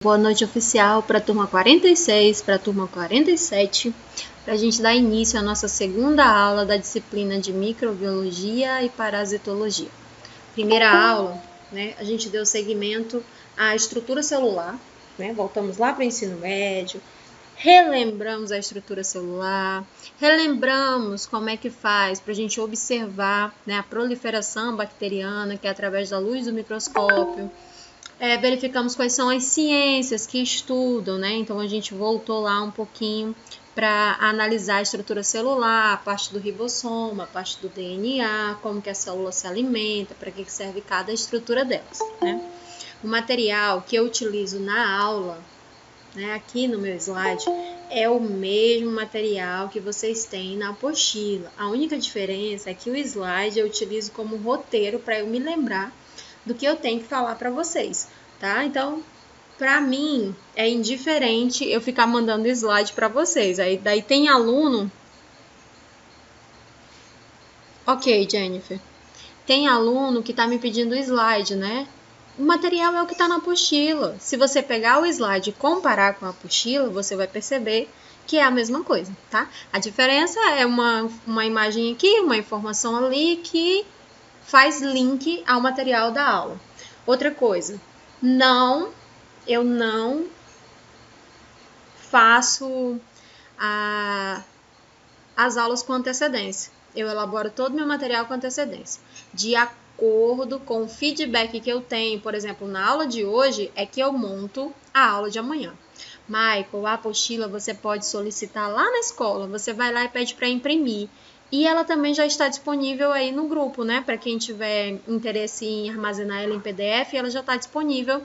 Boa noite oficial para a turma 46, para a turma 47, para a gente dar início à nossa segunda aula da disciplina de microbiologia e parasitologia. Primeira aula, a gente deu seguimento à estrutura celular, voltamos lá para o ensino médio, relembramos a estrutura celular, relembramos como é que faz para a gente observar a proliferação bacteriana, que é através da luz do microscópio. Verificamos quais são as ciências que estudam, então a gente voltou lá um pouquinho para analisar a estrutura celular, a parte do ribossoma, a parte do DNA, como que a célula se alimenta, para que serve cada estrutura delas. O material que eu utilizo na aula, aqui no meu slide, é o mesmo material que vocês têm na apostila. A única diferença é que o slide eu utilizo como roteiro para eu me lembrar do que eu tenho que falar para vocês, tá? Então, para mim, é indiferente eu ficar mandando slide para vocês. Daí tem aluno... Ok, Jennifer. Tem aluno que tá me pedindo slide, O material é o que tá na apostila. Se você pegar o slide e comparar com a apostila, você vai perceber que é a mesma coisa, tá? A diferença é uma imagem aqui, uma informação ali que faz link ao material da aula. Outra coisa, eu não faço as aulas com antecedência. Eu elaboro todo o meu material com antecedência. De acordo com o feedback que eu tenho, por exemplo, na aula de hoje, é que eu monto a aula de amanhã. Michael, a apostila você pode solicitar lá na escola, você vai lá e pede para imprimir. E ela também já está disponível aí no grupo, Para quem tiver interesse em armazenar ela em PDF, ela já está disponível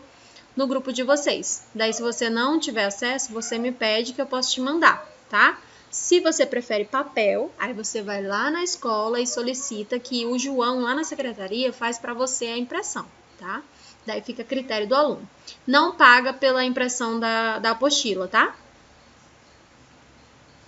no grupo de vocês. Daí, se você não tiver acesso, você me pede que eu posso te mandar, tá? Se você prefere papel, aí você vai lá na escola e solicita que o João, lá na secretaria, faz para você a impressão, tá? Daí fica a critério do aluno. Não paga pela impressão da apostila, tá?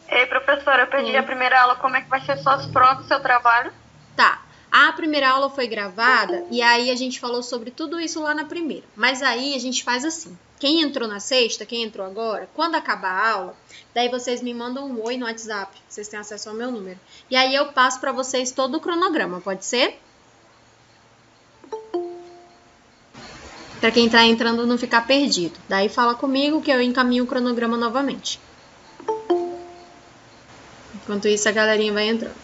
Ei, professora, eu perdi a primeira aula. Como é que vai ser só pronto o seu trabalho? Tá. A primeira aula foi gravada e aí a gente falou sobre tudo isso lá na primeira. Mas aí a gente faz assim. Quem entrou na sexta, quem entrou agora, quando acabar a aula, daí vocês me mandam um oi no WhatsApp. Vocês têm acesso ao meu número. E aí eu passo para vocês todo o cronograma, pode ser? Para quem tá entrando não ficar perdido. Daí fala comigo que eu encaminho o cronograma novamente. Enquanto isso, a galerinha vai entrando.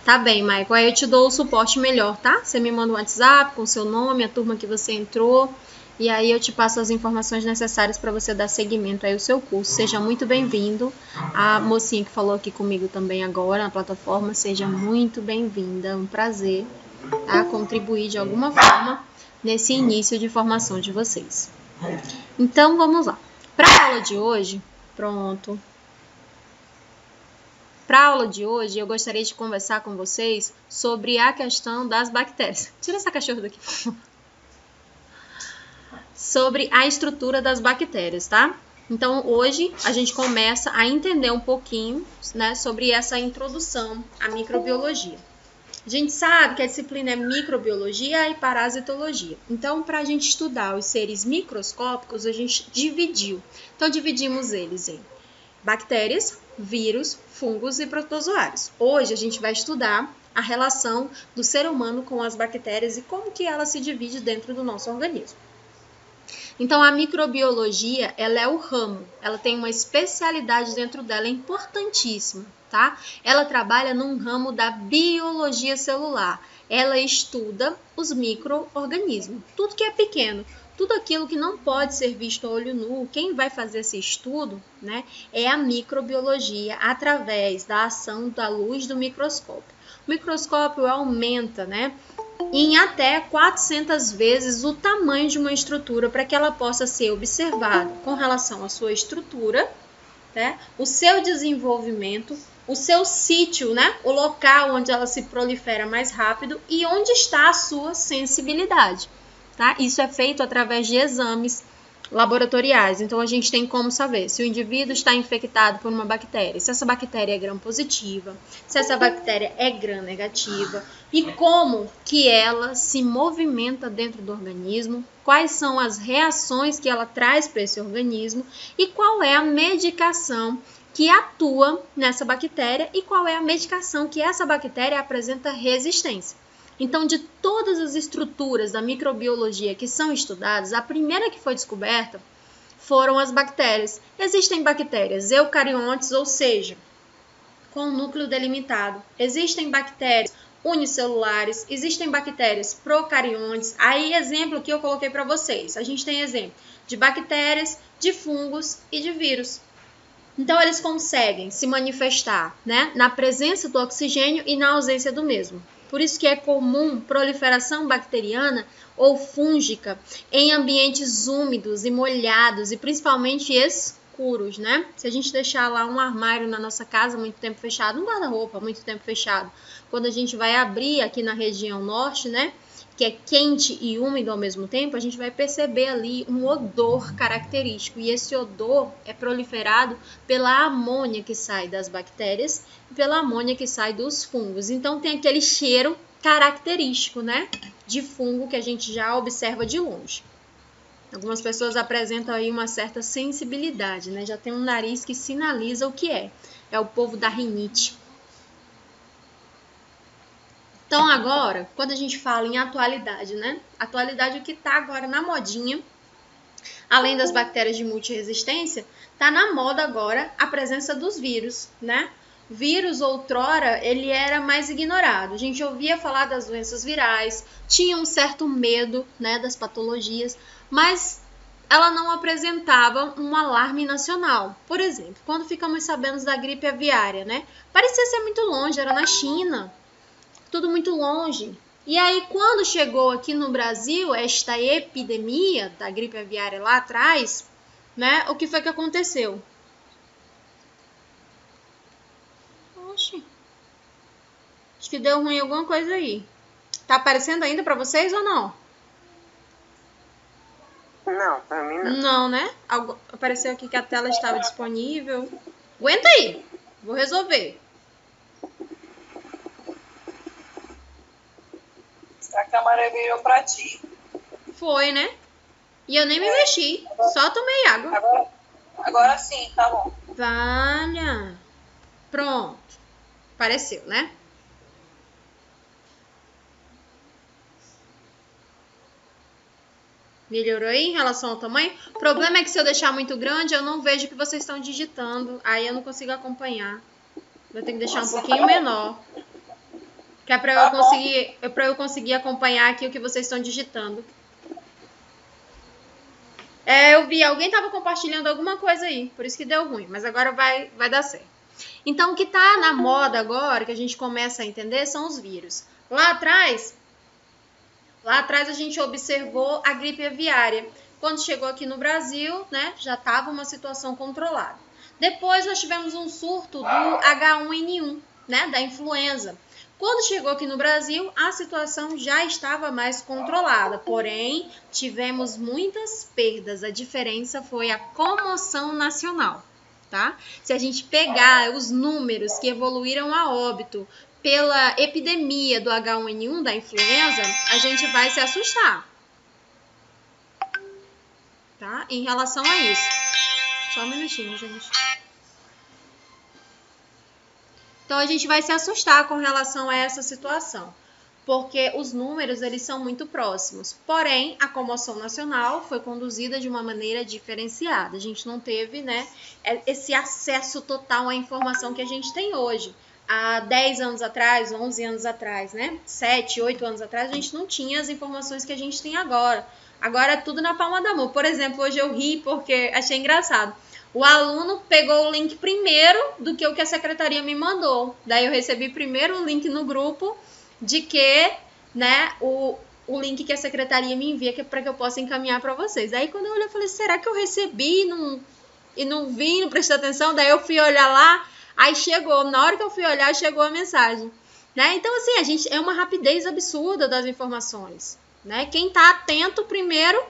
Tá bem, Michael. Aí eu te dou o suporte melhor, tá? Você me manda um WhatsApp com o seu nome, a turma que você entrou. E aí eu te passo as informações necessárias para você dar seguimento aí ao seu curso. Seja muito bem-vindo. A mocinha que falou aqui comigo também agora na plataforma, seja muito bem-vinda. É um prazer, tá? Contribuir de alguma forma nesse início de formação de vocês. Então, vamos lá. Para a aula de hoje, pronto. Para a aula de hoje, eu gostaria de conversar com vocês sobre a questão das bactérias. Tira essa cachorra daqui. Sobre a estrutura das bactérias, tá? Então, hoje, a gente começa a entender um pouquinho, sobre essa introdução à microbiologia. A gente sabe que a disciplina é microbiologia e parasitologia. Então, para a gente estudar os seres microscópicos, a gente dividiu. Então, dividimos eles em bactérias, vírus, fungos e protozoários. Hoje a gente vai estudar a relação do ser humano com as bactérias e como que ela se divide dentro do nosso organismo. Então, a microbiologia, ela é o ramo, ela tem uma especialidade dentro dela, é importantíssima, tá? Ela trabalha num ramo da biologia celular. Ela estuda os micro-organismos, tudo que é pequeno. Tudo aquilo que não pode ser visto a olho nu, quem vai fazer esse estudo, é a microbiologia através da ação da luz do microscópio. O microscópio aumenta, em até 400 vezes o tamanho de uma estrutura para que ela possa ser observada com relação à sua estrutura, o seu desenvolvimento, o seu sítio, o local onde ela se prolifera mais rápido e onde está a sua sensibilidade. Tá? Isso é feito através de exames laboratoriais. Então, a gente tem como saber se o indivíduo está infectado por uma bactéria, se essa bactéria é gram-positiva, se essa bactéria é gram-negativa e como que ela se movimenta dentro do organismo, quais são as reações que ela traz para esse organismo e qual é a medicação que atua nessa bactéria e qual é a medicação que essa bactéria apresenta resistência. Então, de todas as estruturas da microbiologia que são estudadas, a primeira que foi descoberta foram as bactérias. Existem bactérias eucariontes, ou seja, com núcleo delimitado. Existem bactérias unicelulares, existem bactérias procariontes. Aí, exemplo que eu coloquei para vocês. A gente tem exemplo de bactérias, de fungos e de vírus. Então, eles conseguem se manifestar, né, na presença do oxigênio e na ausência do mesmo. Por isso que é comum proliferação bacteriana ou fúngica em ambientes úmidos e molhados e principalmente escuros, né? Se a gente deixar lá um armário na nossa casa muito tempo fechado, um guarda-roupa muito tempo fechado, quando a gente vai abrir aqui na região norte, né, que é quente e úmido ao mesmo tempo, a gente vai perceber ali um odor característico. E esse odor é proliferado pela amônia que sai das bactérias e pela amônia que sai dos fungos. Então, tem aquele cheiro característico, né, de fungo que a gente já observa de longe. Algumas pessoas apresentam aí uma certa sensibilidade, né, já tem um nariz que sinaliza o que é. É o povo da rinite. Então, agora, quando a gente fala em atualidade, né? Atualidade é o que está agora na modinha, além das bactérias de multiresistência, está na moda agora a presença dos vírus, né? Vírus, outrora, ele era mais ignorado. A gente ouvia falar das doenças virais, tinha um certo medo, né, das patologias, mas ela não apresentava um alarme nacional. Por exemplo, quando ficamos sabendo da gripe aviária, né? Parecia ser muito longe, era na China. Tudo muito longe. E aí, quando chegou aqui no Brasil esta epidemia da gripe aviária lá atrás, né, o que foi que aconteceu? Oxi. Acho que deu ruim alguma coisa aí. Tá aparecendo ainda pra vocês ou não? Não, pra mim não. Não, né? Apareceu aqui que a tela estava disponível. Aguenta aí. Vou resolver. A câmera virou pra ti. Foi, né? E eu nem me mexi. Só tomei água. Agora sim, tá bom. Valha. Pronto. Apareceu, né? Melhorou aí em relação ao tamanho? O problema é que se eu deixar muito grande, eu não vejo o que vocês estão digitando. Aí eu não consigo acompanhar. Vou ter que deixar um pouquinho menor. Que é para eu conseguir acompanhar aqui o que vocês estão digitando. Eu vi, alguém estava compartilhando alguma coisa aí, por isso que deu ruim, mas agora vai dar certo. Então, o que está na moda agora, que a gente começa a entender, são os vírus. Lá atrás a gente observou a gripe aviária. Quando chegou aqui no Brasil, né, já estava uma situação controlada. Depois nós tivemos um surto do H1N1, né, da influenza. Quando chegou aqui no Brasil, a situação já estava mais controlada, porém, tivemos muitas perdas. A diferença foi a comoção nacional, tá? Se a gente pegar os números que evoluíram a óbito pela epidemia do H1N1, da influenza, a gente vai se assustar, tá? Em relação a isso. Só um minutinho, gente. Então, a gente vai se assustar com relação a essa situação, porque os números, eles são muito próximos. Porém, a comoção nacional foi conduzida de uma maneira diferenciada. A gente não teve, né, esse acesso total à informação que a gente tem hoje. Há 10 anos atrás, 11 anos atrás, né, 7, 8 anos atrás, a gente não tinha as informações que a gente tem agora. Agora é tudo na palma da mão. Por exemplo, hoje eu ri porque achei engraçado. O aluno pegou o link primeiro do que o que a secretaria me mandou. Daí eu recebi primeiro o link no grupo de que, né, o link que a secretaria me envia, que é para que eu possa encaminhar para vocês. Daí quando eu olhei, eu falei, será que eu recebi e não vi, não prestei atenção? Daí eu fui olhar lá, aí chegou. Na hora que eu fui olhar, chegou a mensagem. Né? Então, assim, a gente é uma rapidez absurda das informações. Né? Quem está atento primeiro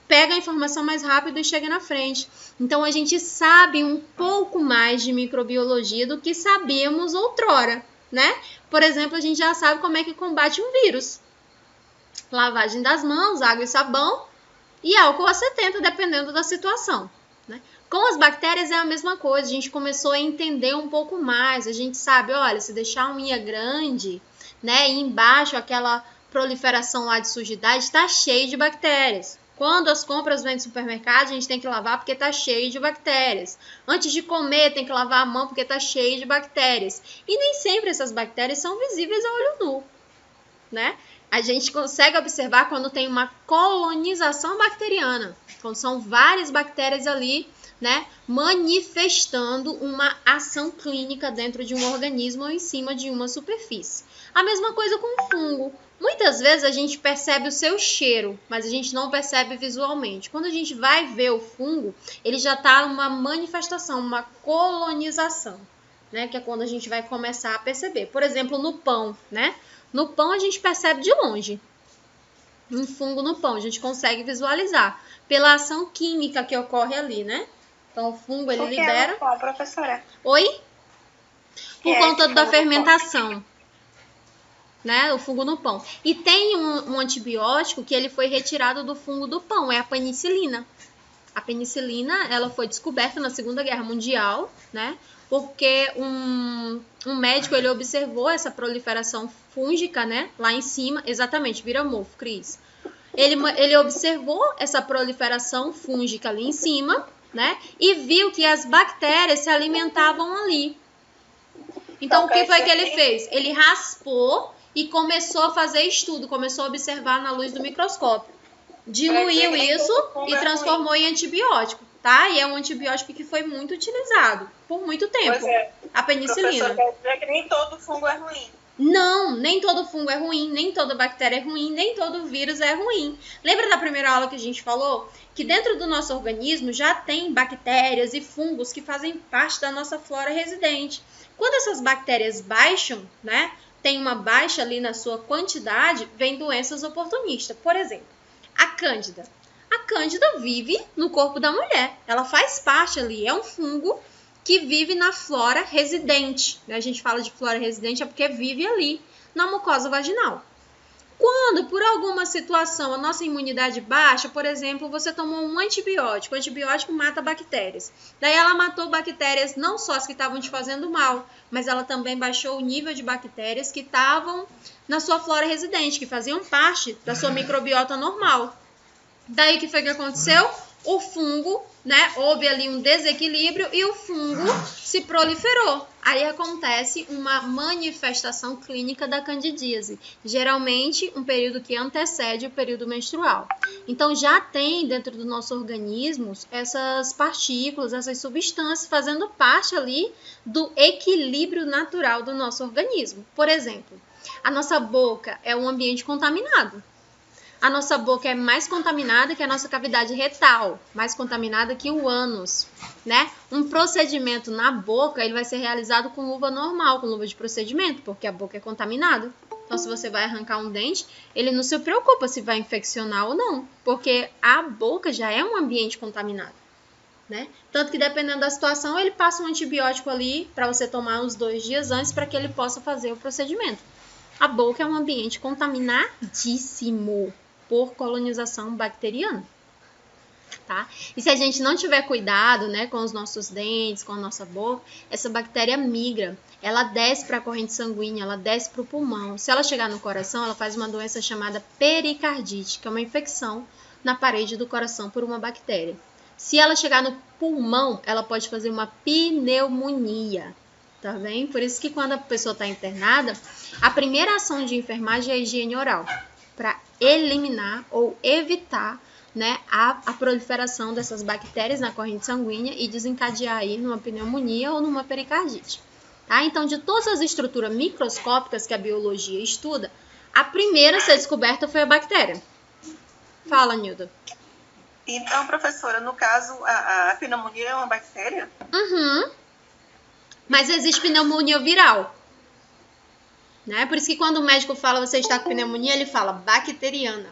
pega a informação mais rápido e chega na frente. Então, a gente sabe um pouco mais de microbiologia do que sabíamos outrora, né? Por exemplo, a gente já sabe como é que combate um vírus. Lavagem das mãos, água e sabão e álcool a 70, dependendo da situação, né? Com as bactérias é a mesma coisa, a gente começou a entender um pouco mais, a gente sabe, olha, se deixar a unha grande, né, e embaixo aquela proliferação lá de sujidade, está cheio de bactérias. Quando as compras vêm do supermercado, a gente tem que lavar porque está cheio de bactérias. Antes de comer, tem que lavar a mão porque está cheio de bactérias. E nem sempre essas bactérias são visíveis a olho nu, né? A gente consegue observar quando tem uma colonização bacteriana, quando são várias bactérias ali, né, manifestando uma ação clínica dentro de um organismo ou em cima de uma superfície. A mesma coisa com o fungo. Muitas vezes a gente percebe o seu cheiro, mas a gente não percebe visualmente. Quando a gente vai ver o fungo, ele já está numa manifestação, uma colonização, né, que é quando a gente vai começar a perceber. Por exemplo, no pão, né? No pão a gente percebe de longe um fungo no pão, a gente consegue visualizar pela ação química que ocorre ali, né? Então o fungo ele libera. É pão, professora? Oi? Por conta da fermentação, né? O fungo no pão. E tem um antibiótico que ele foi retirado do fungo do pão, é a penicilina. A penicilina, ela foi descoberta na Segunda Guerra Mundial, né? Porque um médico, ele observou essa proliferação fúngica, né? Lá em cima, exatamente, vira mofo, Cris. Ele observou essa proliferação fúngica ali em cima, né? E viu que as bactérias se alimentavam ali. Então, o que foi que ele fez? Ele raspou e começou a fazer estudo, começou a observar na luz do microscópio. Diluiu isso e transformou em antibiótico, tá? E é um antibiótico que foi muito utilizado por muito tempo. Pois é. A penicilina. Professor, quer dizer que nem todo fungo é ruim. Não, nem todo fungo é ruim, nem toda bactéria é ruim, nem todo vírus é ruim. Lembra da primeira aula que a gente falou? Que dentro do nosso organismo já tem bactérias e fungos que fazem parte da nossa flora residente. Quando essas bactérias baixam, né? Tem uma baixa ali na sua quantidade, vem doenças oportunistas. Por exemplo, a Cândida. A Cândida vive no corpo da mulher. Ela faz parte ali, é um fungo que vive na flora residente. A gente fala de flora residente é porque vive ali, na mucosa vaginal. Quando, por alguma situação, a nossa imunidade baixa, por exemplo, você tomou um antibiótico, o antibiótico mata bactérias. Daí ela matou bactérias, não só as que estavam te fazendo mal, mas ela também baixou o nível de bactérias que estavam na sua flora residente, que faziam parte da sua microbiota normal. Daí o que foi que aconteceu? O fungo, né? Houve ali um desequilíbrio e o fungo se proliferou. Aí acontece uma manifestação clínica da candidíase, geralmente um período que antecede o período menstrual. Então já tem dentro do nosso organismo essas partículas, essas substâncias fazendo parte ali do equilíbrio natural do nosso organismo. Por exemplo, a nossa boca é um ambiente contaminado. A nossa boca é mais contaminada que a nossa cavidade retal, mais contaminada que o ânus, né? Um procedimento na boca, ele vai ser realizado com luva normal, com luva de procedimento, porque a boca é contaminada. Então, se você vai arrancar um dente, ele não se preocupa se vai infeccionar ou não, porque a boca já é um ambiente contaminado, né? Tanto que, dependendo da situação, ele passa um antibiótico ali para você tomar uns 2 dias antes para que ele possa fazer o procedimento. A boca é um ambiente contaminadíssimo por colonização bacteriana, tá? E se a gente não tiver cuidado, né, com os nossos dentes, com a nossa boca, essa bactéria migra, ela desce para a corrente sanguínea, ela desce para o pulmão. Se ela chegar no coração, ela faz uma doença chamada pericardite, que é uma infecção na parede do coração por uma bactéria. Se ela chegar no pulmão, ela pode fazer uma pneumonia, tá bem? Por isso que quando a pessoa está internada, a primeira ação de enfermagem é a higiene oral, para eliminar ou evitar, né, a proliferação dessas bactérias na corrente sanguínea e desencadear aí numa pneumonia ou numa pericardite. Tá? Então, de todas as estruturas microscópicas que a biologia estuda, a primeira a ser descoberta foi a bactéria. Fala, Nilda. Então, professora, no caso, a pneumonia é uma bactéria? Uhum. Mas existe pneumonia viral. Né? Por isso que quando o médico fala você está com pneumonia, ele fala bacteriana.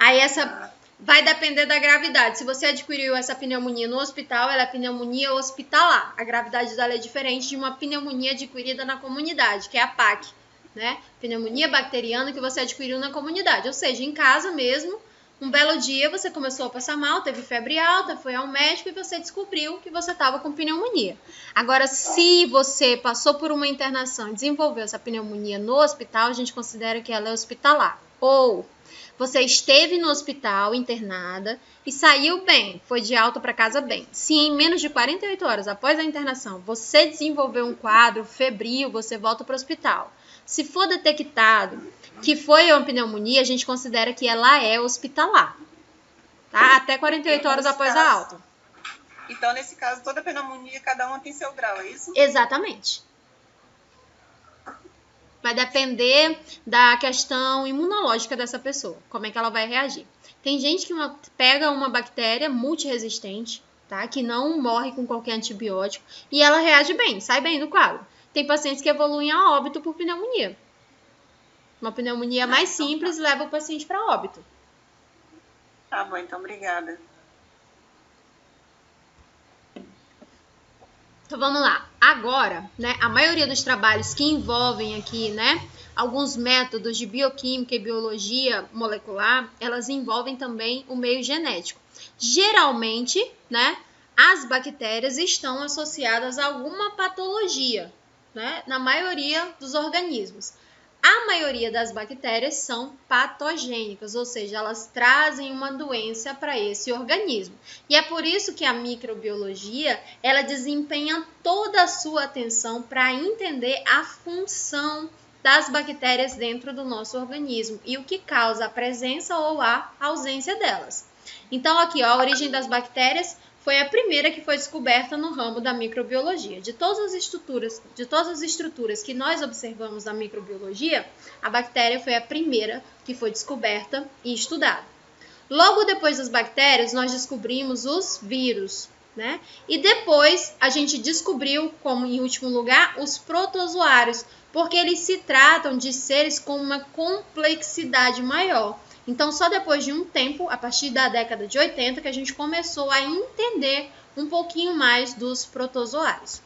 Aí essa vai depender da gravidade. Se você adquiriu essa pneumonia no hospital, ela é pneumonia hospitalar. A gravidade dela é diferente de uma pneumonia adquirida na comunidade, que é a PAC, né? Pneumonia bacteriana que você adquiriu na comunidade. Ou seja, em casa mesmo, um belo dia você começou a passar mal, teve febre alta, foi ao médico e você descobriu que você estava com pneumonia. Agora, se você passou por uma internação e desenvolveu essa pneumonia no hospital, a gente considera que ela é hospitalar. Ou você esteve no hospital internada e saiu bem, foi de alta para casa bem. Se em menos de 48 horas após a internação você desenvolveu um quadro febril, você volta para o hospital. Se for detectado que foi uma pneumonia, a gente considera que ela é hospitalar, tá? Até 48 horas após a alta. Então, nesse caso, toda pneumonia, cada uma tem seu grau, é isso? Exatamente. Vai depender da questão imunológica dessa pessoa, como é que ela vai reagir. Tem gente que pega uma bactéria multiresistente, tá? Que não morre com qualquer antibiótico e ela reage bem, sai bem do quadro. Tem pacientes que evoluem a óbito por pneumonia. Uma pneumonia mais simples leva o paciente para óbito. Tá bom, então, obrigada. Então, vamos lá. Agora, né, a maioria dos trabalhos que envolvem aqui, né, alguns métodos de bioquímica e biologia molecular, elas envolvem também o meio genético. Geralmente, né, as bactérias estão associadas a alguma patologia, né, na maioria dos organismos. A maioria das bactérias são patogênicas, ou seja, elas trazem uma doença para esse organismo. E é por isso que a microbiologia, ela desempenha toda a sua atenção para entender a função das bactérias dentro do nosso organismo e o que causa a presença ou a ausência delas. Então, aqui, ó, a origem das bactérias foi a primeira que foi descoberta no ramo da microbiologia. De todas as estruturas que nós observamos na microbiologia, a bactéria foi a primeira que foi descoberta e estudada. Logo depois das bactérias, nós descobrimos os vírus, né? E depois a gente descobriu, como em último lugar, os protozoários, porque eles se tratam de seres com uma complexidade maior. Então, só depois de um tempo, a partir da década de 80, que a gente começou a entender um pouquinho mais dos protozoários.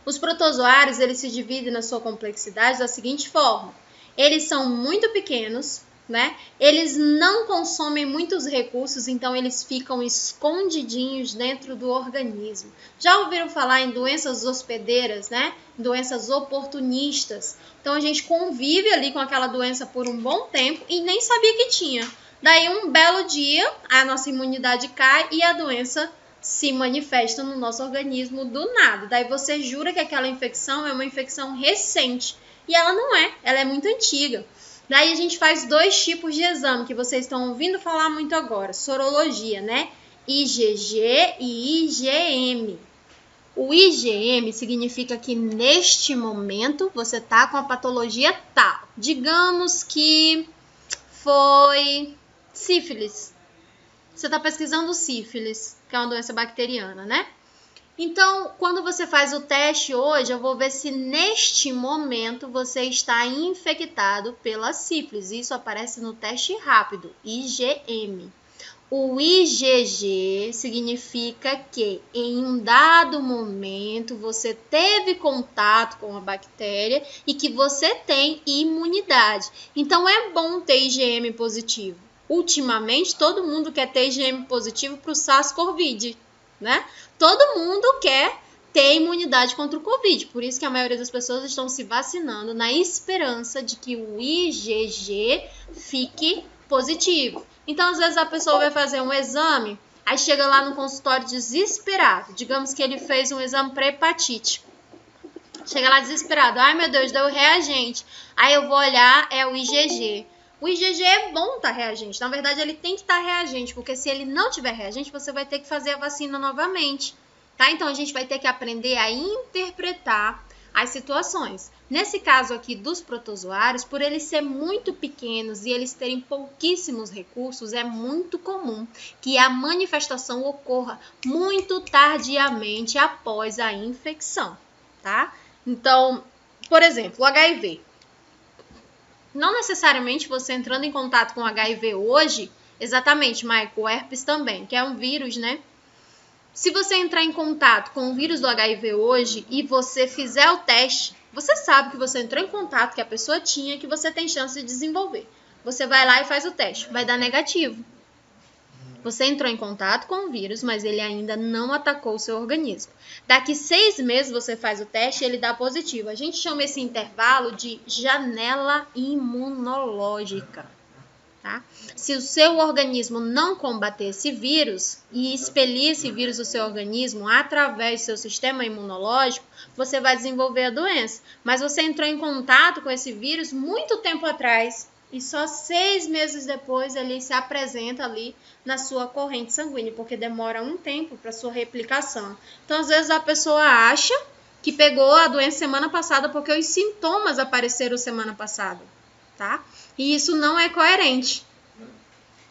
Os protozoários, eles se dividem na sua complexidade da seguinte forma. Eles são muito pequenos, né? Eles não consomem muitos recursos, então eles ficam escondidinhos dentro do organismo. Já ouviram falar em doenças hospedeiras, né? Doenças oportunistas. Então a gente convive ali com aquela doença por um bom tempo e nem sabia que tinha. Daí um belo dia a nossa imunidade cai e a doença se manifesta no nosso organismo do nada. Daí você jura que aquela infecção é uma infecção recente e ela não é, ela é muito antiga. Daí a gente faz dois tipos de exame que vocês estão ouvindo falar muito agora, sorologia, né? IgG e IgM. O IgM significa que neste momento você tá com a patologia tal. Digamos que foi sífilis. Você está pesquisando sífilis, que é uma doença bacteriana, né? Então, quando você faz o teste hoje, eu vou ver se neste momento você está infectado pela sífilis. Isso aparece no teste rápido, IgM. O IgG significa que em um dado momento você teve contato com a bactéria e que você tem imunidade. Então, é bom ter IgM positivo. Ultimamente, todo mundo quer ter IgM positivo para o SARS-CoV, né? Todo mundo quer ter imunidade contra o Covid, por isso que a maioria das pessoas estão se vacinando na esperança de que o IgG fique positivo. Então, às vezes a pessoa vai fazer um exame, aí chega lá no consultório desesperado, digamos que ele fez um exame para hepatite. Chega lá desesperado, ai meu Deus, deu reagente. Aí eu vou olhar, é o IgG. O IgG é bom estar reagente. Na verdade, ele tem que estar reagente, porque se ele não tiver reagente, você vai ter que fazer a vacina novamente, tá? Então, a gente vai ter que aprender a interpretar as situações. Nesse caso aqui dos protozoários, por eles serem muito pequenos e eles terem pouquíssimos recursos, é muito comum que a manifestação ocorra muito tardiamente após a infecção, tá? Então, por exemplo, o HIV. Não necessariamente você entrando em contato com HIV hoje, exatamente, Michael, o herpes também, que é um vírus, né? Se você entrar em contato com o vírus do HIV hoje e você fizer o teste, você sabe que você entrou em contato, que a pessoa tinha, que você tem chance de desenvolver. Você vai lá e faz o teste, vai dar negativo. Você entrou em contato com o vírus, mas ele ainda não atacou o seu organismo. Daqui 6 meses você faz o teste e ele dá positivo. A gente chama esse intervalo de janela imunológica. Tá? Se o seu organismo não combater esse vírus e expelir esse vírus do seu organismo através do seu sistema imunológico, você vai desenvolver a doença. Mas você entrou em contato com esse vírus muito tempo atrás e só 6 meses depois ele se apresenta ali na sua corrente sanguínea, porque demora um tempo para sua replicação. Então, às vezes a pessoa acha que pegou a doença semana passada porque os sintomas apareceram semana passada, tá? E isso não é coerente,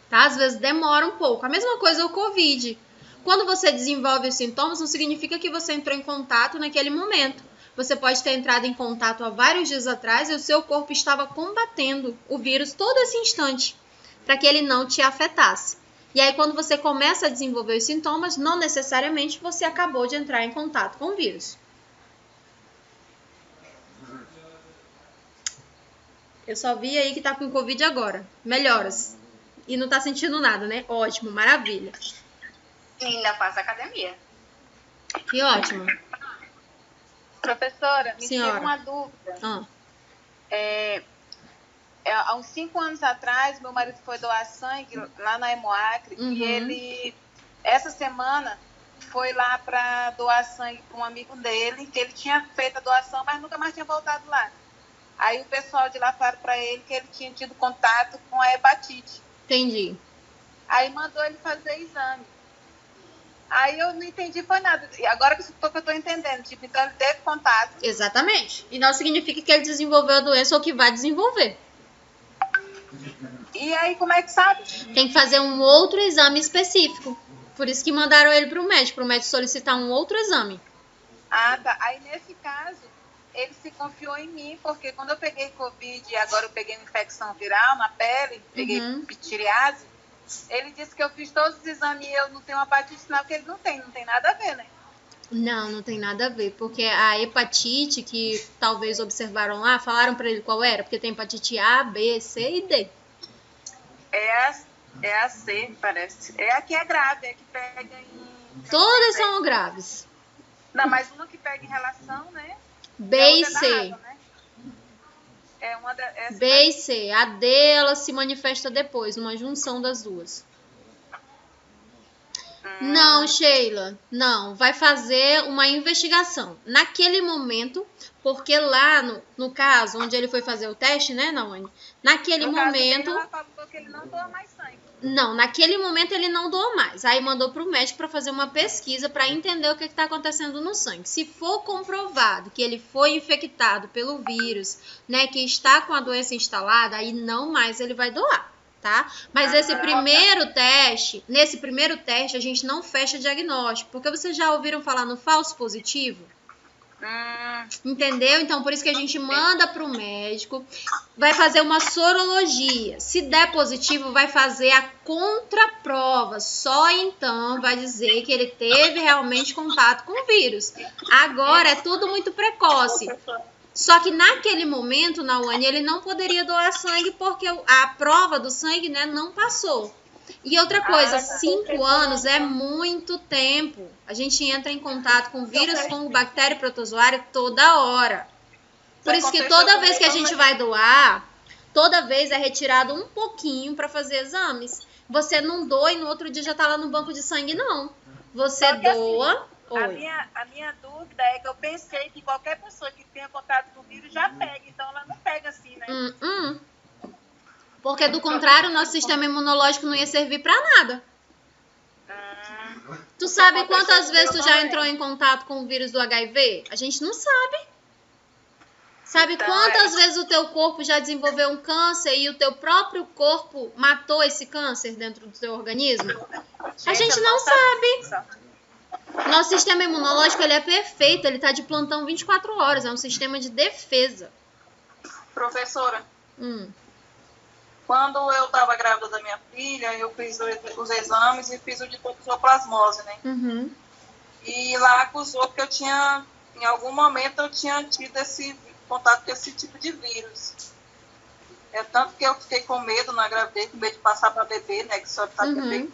tá? Às vezes demora um pouco. A mesma coisa o Covid. Quando você desenvolve os sintomas, não significa que você entrou em contato naquele momento. Você pode ter entrado em contato há vários dias atrás e o seu corpo estava combatendo o vírus todo esse instante, para que ele não te afetasse. E aí, quando você começa a desenvolver os sintomas, não necessariamente você acabou de entrar em contato com o vírus. Eu só vi aí que tá com Covid agora. Melhoras. E não tá sentindo nada, né? Ótimo, maravilha. E ainda faz academia. Que ótimo. Professora, me Senhora. tira uma dúvida. Ah. Há uns 5 anos atrás, meu marido foi doar sangue lá na Hemoacre. Uhum. E ele, essa semana, foi lá para doar sangue para um amigo dele, que ele tinha feito a doação, mas nunca mais tinha voltado lá. Aí o pessoal de lá falaram para ele que ele tinha tido contato com a hepatite. Entendi. Aí mandou ele fazer exame. Aí eu não entendi, foi nada. E agora que eu estou entendendo, tipo, então ele teve contato. Exatamente. E não significa que ele desenvolveu a doença ou que vai desenvolver. E aí, como é que sabe? Tem que fazer um outro exame específico. Por isso que mandaram ele para o médico solicitar um outro exame. Ah, tá. Aí, nesse caso, ele se confiou em mim, porque quando eu peguei Covid e agora eu peguei uma infecção viral na pele, peguei ptiriase, ele disse que eu fiz todos os exames e eu não tenho hepatite, não, porque ele não tem nada a ver, né? Não tem nada a ver, porque a hepatite que talvez observaram lá, falaram para ele qual era, porque tem hepatite A, B, C e D. É a C, parece. É a que é grave, é a que pega em... Todas são graves. Não, mas uma que pega em relação, né? B é e da C. água, né? É uma B e C. A D, ela se manifesta depois, numa junção das duas. Não, Sheila, não. Vai fazer uma investigação. Naquele momento, porque lá no caso, onde ele foi fazer o teste, né, Nawane? Naquele momento... ela falou que ele não doa mais sangue. Não, naquele momento ele não doou mais. Aí mandou para o médico para fazer uma pesquisa para entender o que está acontecendo no sangue. Se for comprovado que ele foi infectado pelo vírus, né, que está com a doença instalada, aí não mais ele vai doar, tá? Mas nesse primeiro teste a gente não fecha diagnóstico, porque vocês já ouviram falar no falso positivo? Entendeu? Então, por isso que a gente manda para o médico, vai fazer uma sorologia. Se der positivo, vai fazer a contraprova. Só então vai dizer que ele teve realmente contato com o vírus. Agora é tudo muito precoce. Só que naquele momento, Nawane, ele não poderia doar sangue porque a prova do sangue, né, não passou. E outra coisa, 5 anos é muito tempo. A gente entra em contato com vírus, fungo, bactéria e protozoário toda hora. Por isso que toda vez que a gente vai doar, toda vez é retirado um pouquinho para fazer exames. Você não doa e no outro dia já tá lá no banco de sangue, não. Você doa... Assim, a minha dúvida é que eu pensei que qualquer pessoa que tenha contato com o vírus já pega. Então ela não pega assim, né? Porque do contrário, o nosso sistema imunológico não ia servir para nada. Tu sabe quantas vezes tu já entrou em contato com o vírus do HIV? A gente não sabe. Sabe Então, quantas vezes o teu corpo já desenvolveu um câncer e o teu próprio corpo matou esse câncer dentro do teu organismo? A gente não sabe. Nosso sistema imunológico, ele é perfeito, ele tá de plantão 24 horas, é um sistema de defesa. Professora, Quando eu estava grávida da minha filha, eu fiz os exames e fiz o de toxoplasmose, né? Uhum. E lá acusou que eu tinha, em algum momento, eu tinha tido esse contato com esse tipo de vírus. É tanto que eu fiquei com medo na gravidez, com medo de passar para bebê, né? Que só tá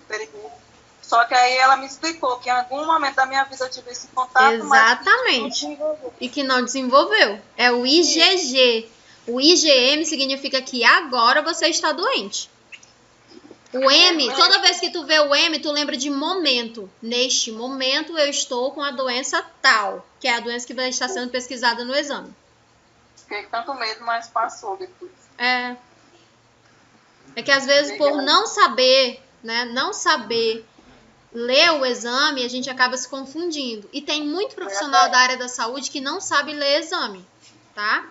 perigoso. Só que aí ela me explicou que em algum momento da minha vida eu tive esse contato, exatamente, e que não desenvolveu. É o IgG. O IgM significa que agora você está doente. O M, toda vez que tu vê o M, tu lembra de momento. Neste momento eu estou com a doença tal, que é a doença que vai estar sendo pesquisada no exame. Fiquei com tanto medo, mas passou depois. É que às vezes por não saber, né, ler o exame, a gente acaba se confundindo. E tem muito profissional da área da saúde que não sabe ler exame, tá?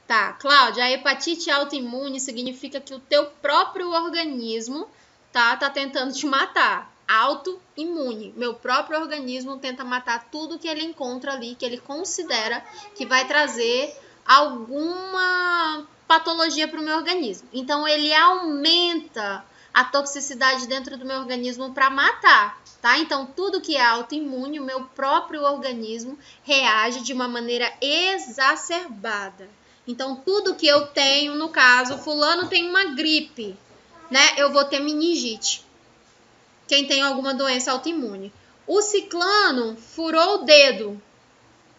Tá, Cláudia, a hepatite autoimune significa que o teu próprio organismo tá tentando te matar. Autoimune. Meu próprio organismo tenta matar tudo que ele encontra ali, que ele considera que vai trazer alguma patologia para o meu organismo. Então, ele aumenta a toxicidade dentro do meu organismo para matar, tá? Então, tudo que é autoimune, o meu próprio organismo reage de uma maneira exacerbada. Então, tudo que eu tenho, no caso, fulano tem uma gripe, né? Eu vou ter meningite. Quem tem alguma doença autoimune. O ciclano furou o dedo.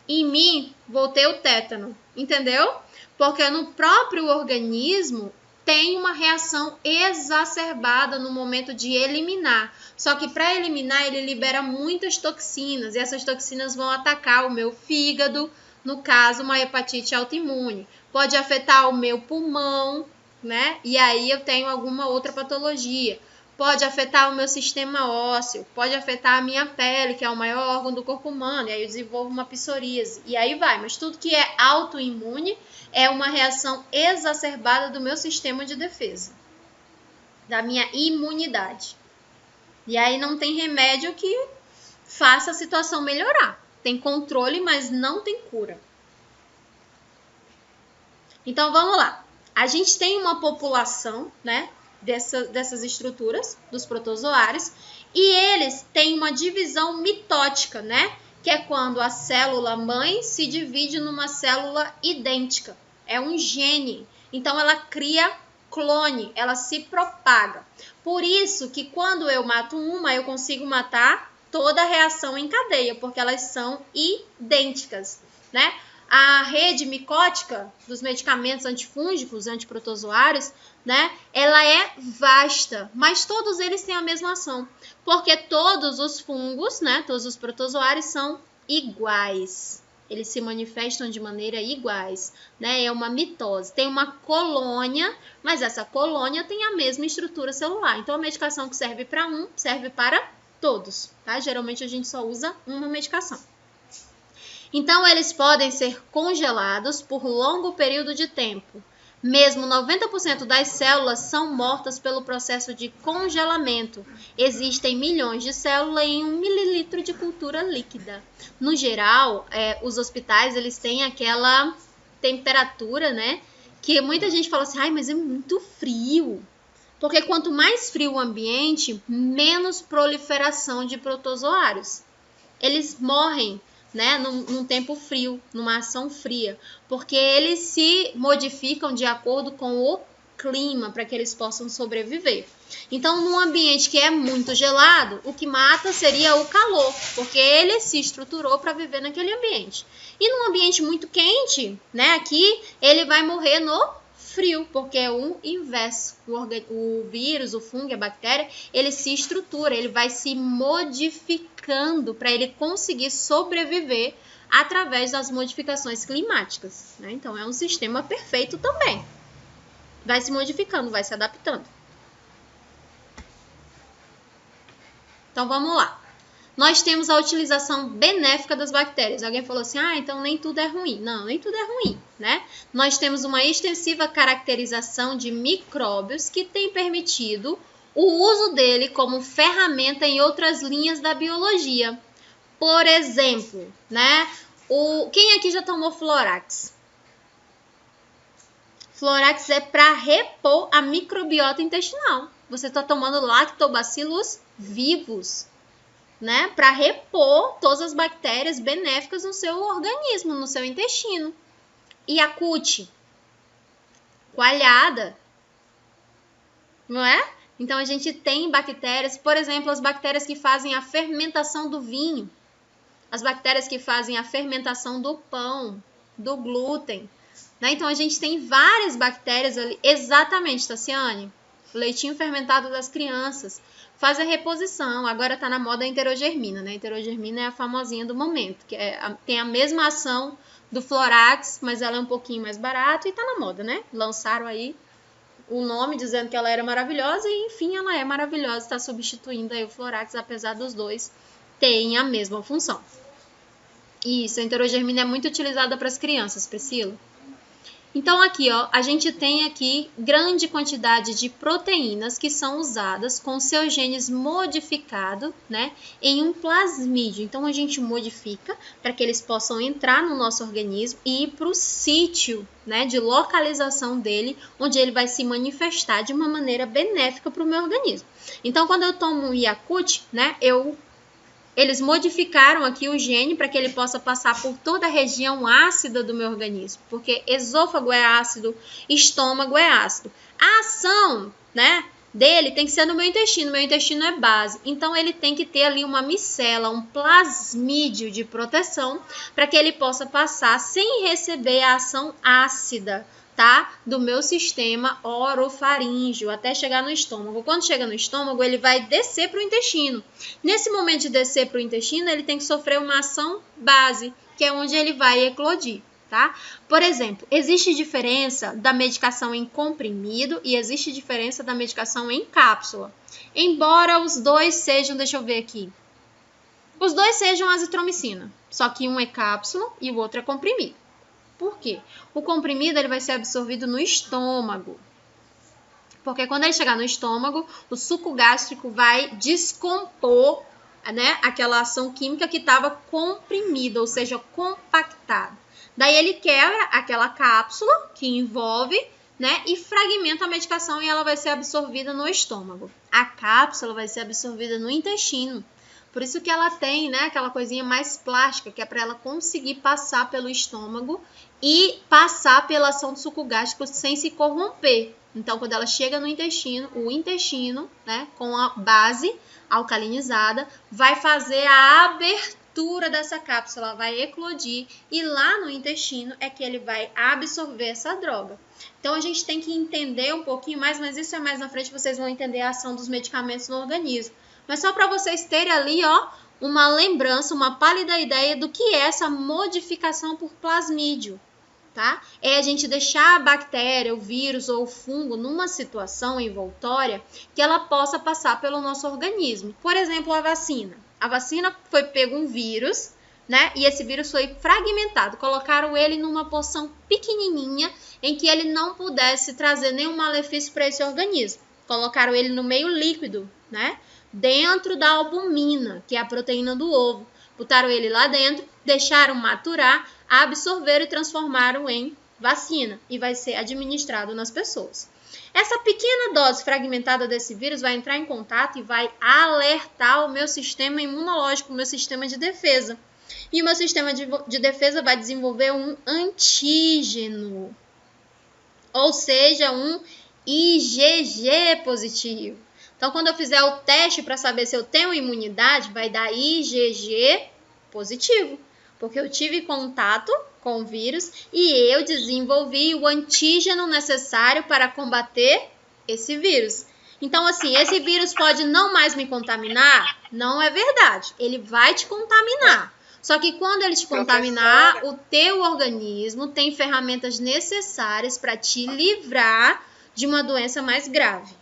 Em mim, vou ter o tétano. Entendeu? Porque no próprio organismo tem uma reação exacerbada no momento de eliminar. Só que para eliminar, ele libera muitas toxinas. E essas toxinas vão atacar o meu fígado, no caso, uma hepatite autoimune. Pode afetar o meu pulmão, né? E aí eu tenho alguma outra patologia. Pode afetar o meu sistema ósseo, pode afetar a minha pele, que é o maior órgão do corpo humano, e aí eu desenvolvo uma psoríase. E aí vai, mas tudo que é autoimune é uma reação exacerbada do meu sistema de defesa, da minha imunidade. E aí não tem remédio que faça a situação melhorar. Tem controle, mas não tem cura. Então, vamos lá. A gente tem uma população, né, dessas estruturas, dos protozoários, e eles têm uma divisão mitótica, né, que é quando a célula mãe se divide numa célula idêntica. É um gene. Então, ela cria clone, ela se propaga. Por isso que quando eu mato uma, eu consigo matar toda a reação em cadeia, porque elas são idênticas, né? A rede micótica dos medicamentos antifúngicos, antiprotozoários, né? Ela é vasta, mas todos eles têm a mesma ação, porque todos os fungos, né? Todos os protozoários são iguais. Eles se manifestam de maneira iguais, né? É uma mitose. Tem uma colônia, mas essa colônia tem a mesma estrutura celular. Então, a medicação que serve para um, serve para todos, tá? Geralmente, a gente só usa uma medicação. Então, eles podem ser congelados por longo período de tempo. Mesmo 90% das células são mortas pelo processo de congelamento. Existem milhões de células em 1 mililitro de cultura líquida. No geral, os hospitais eles têm aquela temperatura, né? Que muita gente fala assim, ai, mas é muito frio. Porque quanto mais frio o ambiente, menos proliferação de protozoários. Eles morrem, né, num tempo frio, numa ação fria, porque eles se modificam de acordo com o clima para que eles possam sobreviver. Então, num ambiente que é muito gelado, o que mata seria o calor, porque ele se estruturou para viver naquele ambiente. E num ambiente muito quente, né, aqui ele vai morrer no frio, porque é o inverso. O vírus, o fungo, a bactéria, ele se estrutura, ele vai se modificando para ele conseguir sobreviver através das modificações climáticas, né? Então, é um sistema perfeito também. Vai se modificando, vai se adaptando. Então, vamos lá. Nós temos a utilização benéfica das bactérias. Alguém falou assim, então nem tudo é ruim. Não, nem tudo é ruim, né? Nós temos uma extensiva caracterização de micróbios que tem permitido o uso dele como ferramenta em outras linhas da biologia. Por exemplo, né? Quem aqui já tomou Florax? Florax é para repor a microbiota intestinal. Você está tomando lactobacilos vivos, né? Para repor todas as bactérias benéficas no seu organismo, no seu intestino. E a CUT? Coalhada, não é? Então, a gente tem bactérias, por exemplo, as bactérias que fazem a fermentação do vinho, as bactérias que fazem a fermentação do pão, do glúten, né? Então, a gente tem várias bactérias ali. Exatamente, Tassiane. O leitinho fermentado das crianças faz a reposição. Agora está na moda a enterogermina, né? A enterogermina é a famosinha do momento, que tem a mesma ação do Florax, mas ela é um pouquinho mais barata e tá na moda, né? Lançaram aí o nome dizendo que ela era maravilhosa e, enfim, ela é maravilhosa, está substituindo aí o Florax, apesar dos dois terem a mesma função. Isso, a enterogermina é muito utilizada para as crianças, Priscila. Então, aqui, ó, a gente tem aqui grande quantidade de proteínas que são usadas com seus genes modificados, né, em um plasmídio. Então, a gente modifica para que eles possam entrar no nosso organismo e ir para o sítio, né, de localização dele, onde ele vai se manifestar de uma maneira benéfica para o meu organismo. Então, quando eu tomo um Yakult, né, eles modificaram aqui o gene para que ele possa passar por toda a região ácida do meu organismo, porque esôfago é ácido, estômago é ácido. A ação, né, dele tem que ser no meu intestino é base, então ele tem que ter ali uma micela, um plasmídio de proteção para que ele possa passar sem receber a ação ácida, tá? Do meu sistema orofaríngeo até chegar no estômago. Quando chega no estômago, ele vai descer para o intestino. Nesse momento de descer para o intestino, ele tem que sofrer uma ação base, que é onde ele vai eclodir, tá? Por exemplo, existe diferença da medicação em comprimido e existe diferença da medicação em cápsula. Embora os dois sejam, deixa eu ver aqui, os dois sejam azitromicina, só que um é cápsula e o outro é comprimido. Por quê? O comprimido ele vai ser absorvido no estômago. Porque quando ele chegar no estômago, o suco gástrico vai descompor, né, aquela ação química que estava comprimida, ou seja, compactada. Daí ele quebra aquela cápsula que envolve, né, e fragmenta a medicação e ela vai ser absorvida no estômago. A cápsula vai ser absorvida no intestino. Por isso que ela tem, né, aquela coisinha mais plástica, que é para ela conseguir passar pelo estômago e passar pela ação do suco gástrico sem se corromper. Então, quando ela chega no intestino, o intestino, né, com a base alcalinizada, vai fazer a abertura dessa cápsula, vai eclodir e lá no intestino é que ele vai absorver essa droga. Então, a gente tem que entender um pouquinho mais, mas isso é mais na frente, vocês vão entender a ação dos medicamentos no organismo. Mas só para vocês terem ali, ó, uma lembrança, uma pálida ideia do que é essa modificação por plasmídio, tá? É a gente deixar a bactéria, o vírus ou o fungo numa situação envoltória que ela possa passar pelo nosso organismo. Por exemplo, a vacina. A vacina foi pego um vírus, né? E esse vírus foi fragmentado. Colocaram ele numa porção pequenininha em que ele não pudesse trazer nenhum malefício para esse organismo. Colocaram ele no meio líquido, né? Dentro da albumina, que é a proteína do ovo. Botaram ele lá dentro, deixaram maturar, absorveram e transformaram em vacina e vai ser administrado nas pessoas. Essa pequena dose fragmentada desse vírus vai entrar em contato e vai alertar o meu sistema imunológico, o meu sistema de defesa. E o meu sistema de defesa vai desenvolver um antígeno, ou seja, um IgG positivo. Então, quando eu fizer o teste para saber se eu tenho imunidade, vai dar IgG positivo, porque eu tive contato com o vírus e eu desenvolvi o antígeno necessário para combater esse vírus. Então, assim, esse vírus pode não mais me contaminar? Não é verdade. Ele vai te contaminar. Só que quando ele te contaminar, o teu organismo tem ferramentas necessárias para te livrar de uma doença mais grave.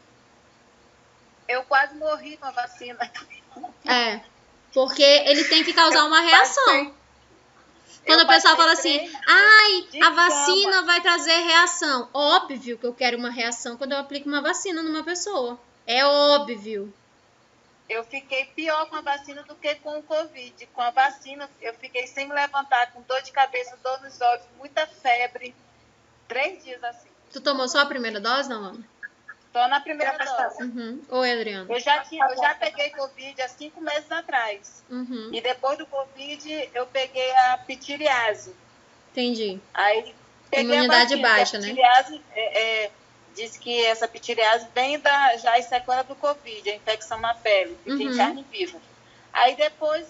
Eu quase morri com a vacina. É, porque ele tem que causar uma reação. Quando o pessoal fala assim, ai, a vacina vai trazer reação. Óbvio que eu quero uma reação quando eu aplico uma vacina numa pessoa. É óbvio. eu fiquei pior com a vacina do que com o Covid. Com a vacina, eu fiquei sem me levantar, com dor de cabeça, dor nos olhos, muita febre. 3 dias assim. Tu tomou só a primeira dose, não, Ana? Só na primeira dose. Uhum. Oi, Adriana. Eu já peguei Covid há 5 meses atrás. Uhum. E depois do Covid, eu peguei a pitiriase. Entendi. Aí peguei Imunidade a vacina, baixa, a né? pitiriase, diz que essa pitiriase vem já as sequelas do Covid, a infecção na pele, que tem carne viva. Aí depois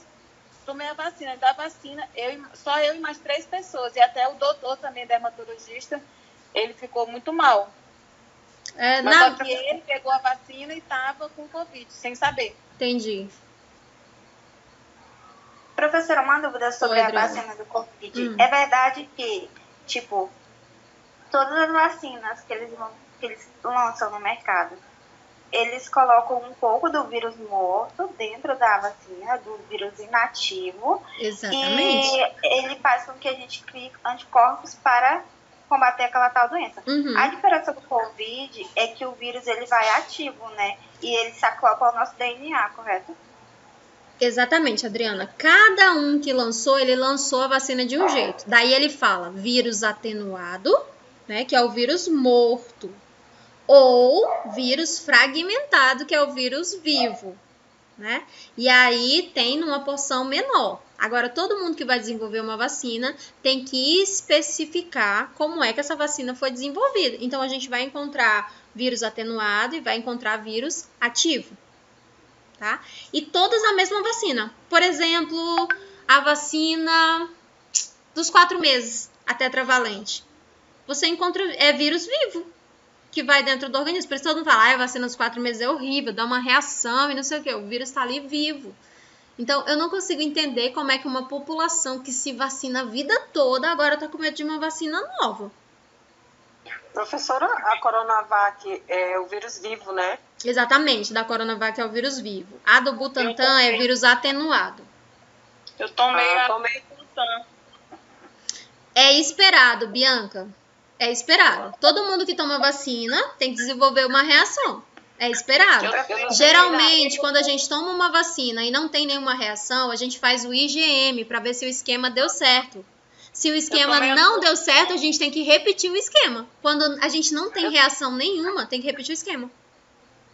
tomei a vacina. Da vacina, só eu e mais 3 pessoas. E até o doutor também, dermatologista, ele ficou muito mal. Mas só que ele pegou a vacina e estava com Covid, sem saber. Entendi. Professora, uma dúvida sobre a vacina do Covid. É verdade que, tipo, todas as vacinas que eles lançam no mercado, eles colocam um pouco do vírus morto dentro da vacina, do vírus inativo. Exatamente. E ele faz com que a gente crie anticorpos para combater aquela tal doença. A diferença do Covid é que o vírus ele vai ativo, né? E ele se acopla ao nosso DNA, correto? Exatamente, Adriana. Cada um que lançou, ele lançou a vacina de um jeito. Daí ele fala vírus atenuado, né, que é o vírus morto. Ou vírus fragmentado, que é o vírus vivo, né? E aí tem numa porção menor. Agora, todo mundo que vai desenvolver uma vacina tem que especificar como é que essa vacina foi desenvolvida. Então, a gente vai encontrar vírus atenuado e vai encontrar vírus ativo, tá? E todas na mesma vacina. Por exemplo, a vacina dos 4 meses, a tetravalente. Você encontra, vírus vivo que vai dentro do organismo. Por isso todo mundo fala, a vacina dos 4 meses é horrível, dá uma reação e não sei o que. O vírus está ali vivo. Então, eu não consigo entender como é que uma população que se vacina a vida toda agora está com medo de uma vacina nova. Professora, a Coronavac é o vírus vivo, né? Exatamente, da Coronavac é o vírus vivo. A do Butantan é vírus atenuado. Eu tomei Butantan. É esperado, Bianca. É esperado. Todo mundo que toma vacina tem que desenvolver uma reação. É esperado. Geralmente, quando a gente toma uma vacina e não tem nenhuma reação, a gente faz o IgM para ver se o esquema deu certo. Se o esquema não deu certo, a gente tem que repetir o esquema. Quando a gente não tem reação nenhuma, tem que repetir o esquema.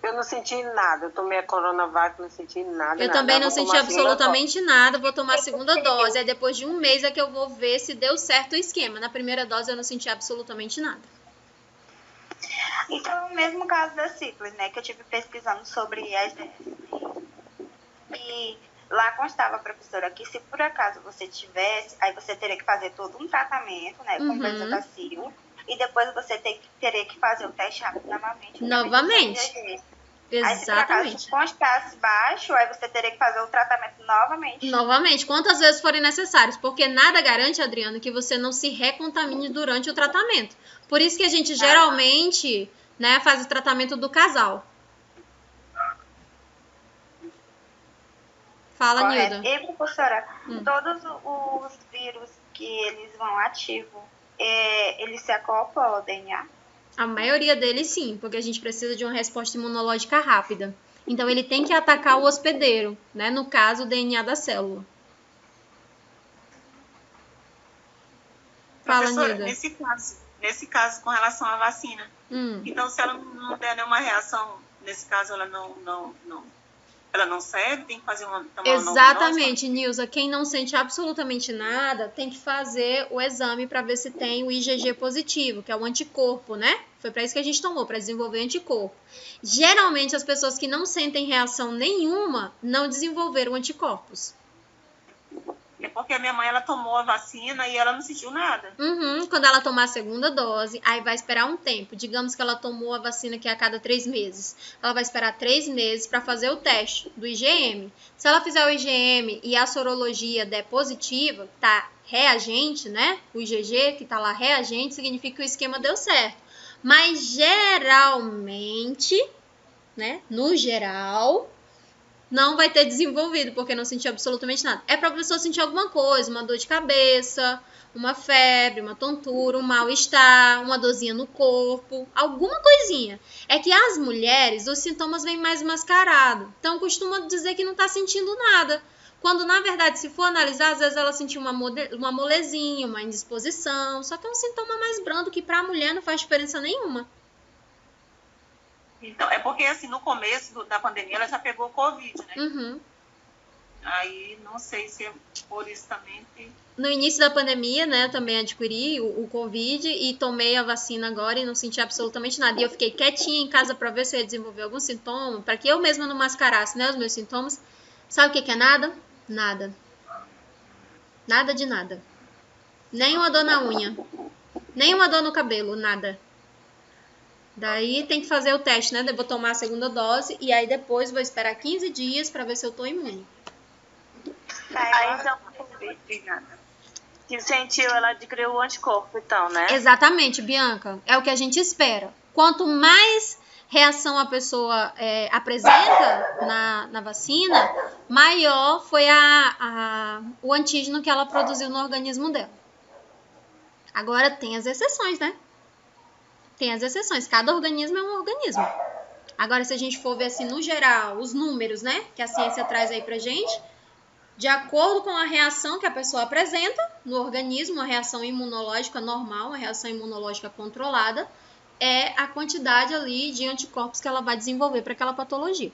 Eu não senti nada. Eu tomei a Coronavac, não senti nada. Eu também não senti absolutamente nada. Vou tomar a segunda dose. Aí depois de um mês é que eu vou ver se deu certo o esquema. Na primeira dose eu não senti absolutamente nada. Então, o mesmo caso da sífilis, né? Que eu tive pesquisando sobre as DST. E lá constava, professora, que se por acaso você tivesse, aí você teria que fazer todo um tratamento, né? Com benzetacil. E depois você teria que fazer o teste rápido novamente. Novamente. Exatamente. Aí se por acaso constasse baixo, aí você teria que fazer o tratamento novamente. Novamente, quantas vezes forem necessários. Porque nada garante, Adriano, que você não se recontamine durante o tratamento. Por isso que a gente geralmente, né, faz o tratamento do casal. Fala, Nilda. E, professora, todos os vírus que eles vão ativo, eles se acoplam ao DNA? A maioria deles sim, porque a gente precisa de uma resposta imunológica rápida. Então, ele tem que atacar o hospedeiro, né? No caso, o DNA da célula. Fala, Nilda. Nesse caso, com relação à vacina. Então, se ela não der nenhuma reação, nesse caso, ela não serve, tem que fazer uma Exatamente, Nilza. Quem não sente absolutamente nada tem que fazer o exame para ver se tem o IgG positivo, que é o anticorpo, né? Foi para isso que a gente tomou, para desenvolver anticorpo. Geralmente, as pessoas que não sentem reação nenhuma não desenvolveram anticorpos. É porque a minha mãe, ela tomou a vacina e ela não sentiu nada. Quando ela tomar a segunda dose, aí vai esperar um tempo. Digamos que ela tomou a vacina que é a cada 3 meses. Ela vai esperar 3 meses para fazer o teste do IgM. Se ela fizer o IgM e a sorologia der positiva, tá reagente, né? O IgG que tá lá reagente, significa que o esquema deu certo. Mas geralmente, né? No geral, não vai ter desenvolvido, porque não sentiu absolutamente nada. É para a pessoa sentir alguma coisa, uma dor de cabeça, uma febre, uma tontura, um mal-estar, uma dorzinha no corpo, alguma coisinha. É que as mulheres, os sintomas vêm mais mascarados. Então, costumam dizer que não está sentindo nada. Quando, na verdade, se for analisar, às vezes ela sentiu uma molezinha, uma indisposição. Só que é um sintoma mais brando que para a mulher não faz diferença nenhuma. Então, é porque, assim, no começo da pandemia, ela já pegou Covid, né? Uhum. Aí, não sei se é por isso também que... No início da pandemia, né, eu também adquiri o Covid e tomei a vacina agora e não senti absolutamente nada. E eu fiquei quietinha em casa para ver se eu ia desenvolver algum sintoma, para que eu mesma não mascarasse, né, os meus sintomas. Sabe o que é nada? Nada. Nada de nada. Nem uma dor na unha. Nem uma dor no cabelo, nada. Daí tem que fazer o teste, né? Eu vou tomar a segunda dose e aí depois vou esperar 15 dias para ver se eu tô imune. Aí então, que sentiu, ela adquiriu o anticorpo, então, né? Exatamente, Bianca. É o que a gente espera. Quanto mais reação a pessoa apresenta na vacina, maior foi o antígeno que ela produziu no organismo dela. Agora tem as exceções, né? Tem as exceções. Cada organismo é um organismo. Agora, se a gente for ver assim, no geral, os números, né? Que a ciência traz aí pra gente, de acordo com a reação que a pessoa apresenta no organismo, uma reação imunológica normal, uma reação imunológica controlada, é a quantidade ali de anticorpos que ela vai desenvolver para aquela patologia.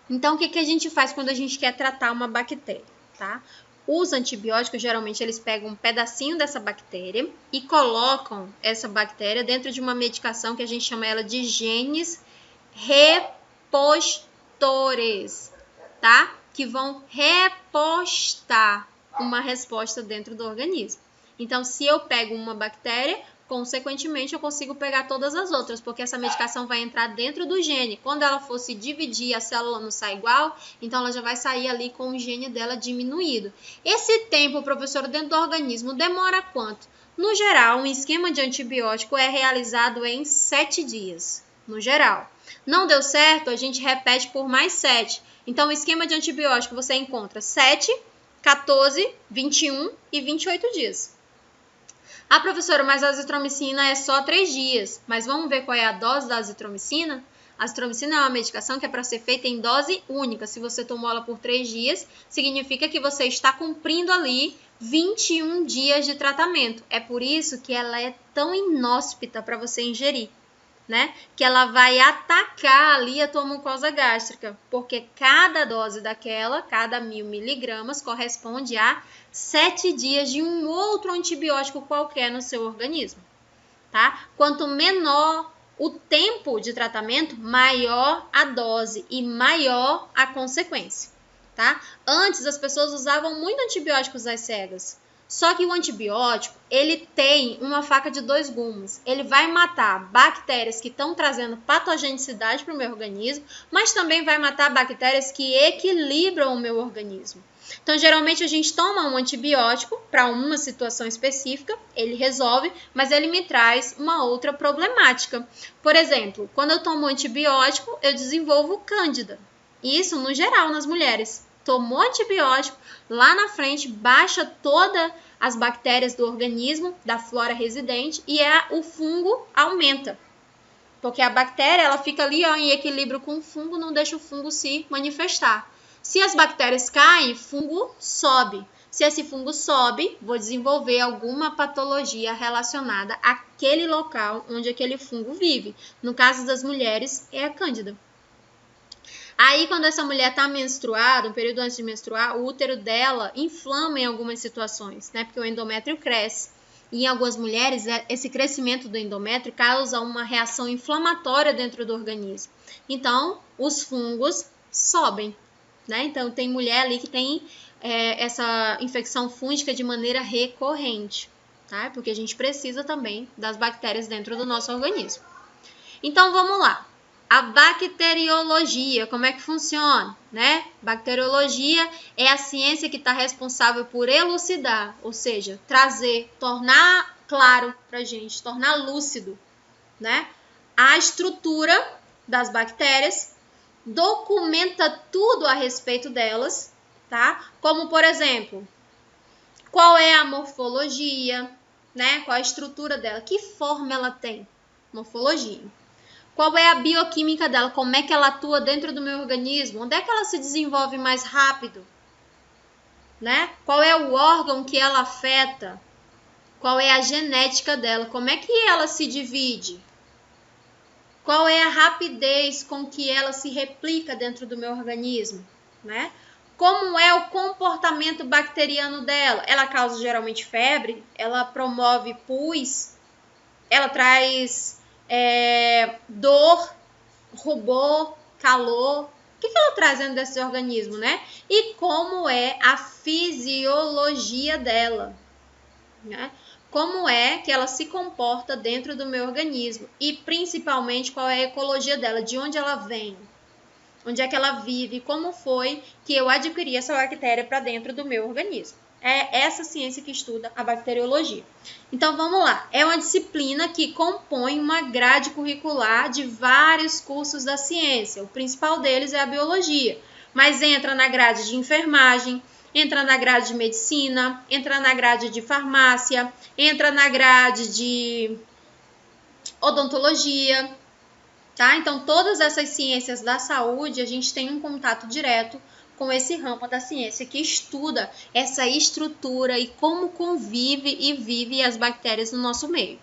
Então, o que a gente faz quando a gente quer tratar uma bactéria, tá? Os antibióticos, geralmente, eles pegam um pedacinho dessa bactéria e colocam essa bactéria dentro de uma medicação que a gente chama ela de genes repostores, tá? Que vão repostar uma resposta dentro do organismo. Então, se eu pego uma bactéria, consequentemente, eu consigo pegar todas as outras, porque essa medicação vai entrar dentro do gene. Quando ela for se dividir, a célula não sai igual, então ela já vai sair ali com o gene dela diminuído. Esse tempo, professor, dentro do organismo demora quanto? No geral, um esquema de antibiótico é realizado em 7 dias, no geral. Não deu certo, a gente repete por mais 7. Então, o esquema de antibiótico você encontra 7, 14, 21 e 28 dias. Ah, professora, mas a azitromicina é só 3 dias. Mas vamos ver qual é a dose da azitromicina? A azitromicina é uma medicação que é para ser feita em dose única. Se você tomou ela por 3 dias, significa que você está cumprindo ali 21 dias de tratamento. É por isso que ela é tão inóspita para você ingerir, né? Que ela vai atacar ali a tua mucosa gástrica, porque cada dose daquela, cada 1000 miligramas, corresponde a 7 dias de um outro antibiótico qualquer no seu organismo, tá? Quanto menor o tempo de tratamento, maior a dose e maior a consequência, tá? Antes as pessoas usavam muito antibióticos às cegas. Só que o antibiótico, ele tem uma faca de 2 gumes. Ele vai matar bactérias que estão trazendo patogenicidade para o meu organismo, mas também vai matar bactérias que equilibram o meu organismo. Então, geralmente, a gente toma um antibiótico para uma situação específica, ele resolve, mas ele me traz uma outra problemática. Por exemplo, quando eu tomo antibiótico, eu desenvolvo cândida. Isso, no geral, nas mulheres. Tomou antibiótico, lá na frente baixa todas as bactérias do organismo, da flora residente, e o fungo aumenta. Porque a bactéria ela fica ali em equilíbrio com o fungo, não deixa o fungo se manifestar. Se as bactérias caem, o fungo sobe. Se esse fungo sobe, vou desenvolver alguma patologia relacionada àquele local onde aquele fungo vive. No caso das mulheres, é a cândida. Aí, quando essa mulher está menstruada, um período antes de menstruar, o útero dela inflama em algumas situações, né? Porque o endométrio cresce. E em algumas mulheres, esse crescimento do endométrio causa uma reação inflamatória dentro do organismo. Então, os fungos sobem, né? Então, tem mulher ali que tem essa infecção fúngica de maneira recorrente, tá? Porque a gente precisa também das bactérias dentro do nosso organismo. Então, vamos lá. A bacteriologia, como é que funciona, né? Bacteriologia é a ciência que está responsável por elucidar, ou seja, trazer, tornar claro para a gente, tornar lúcido, né? a estrutura das bactérias, documenta tudo a respeito delas, tá? Como, por exemplo, qual é a morfologia, né? Qual a estrutura dela, que forma ela tem, morfologia. Qual é a bioquímica dela, como é que ela atua dentro do meu organismo, onde é que ela se desenvolve mais rápido, né? Qual é o órgão que ela afeta, qual é a genética dela, como é que ela se divide, qual é a rapidez com que ela se replica dentro do meu organismo, né? Como é o comportamento bacteriano dela? Ela causa geralmente febre, ela promove pus, ela traz dor, rubor, calor. O que ela traz dentro desse organismo, né? E como é a fisiologia dela, né? Como é que ela se comporta dentro do meu organismo e principalmente qual é a ecologia dela, de onde ela vem, onde é que ela vive, como foi que eu adquiri essa bactéria para dentro do meu organismo. É essa ciência que estuda a bacteriologia. Então vamos lá, é uma disciplina que compõe uma grade curricular de vários cursos da ciência. O principal deles é a biologia, mas entra na grade de enfermagem, entra na grade de medicina, entra na grade de farmácia, entra na grade de odontologia, tá? Então, todas essas ciências da saúde, a gente tem um contato direto com esse ramo da ciência que estuda essa estrutura e como convive e vive as bactérias no nosso meio.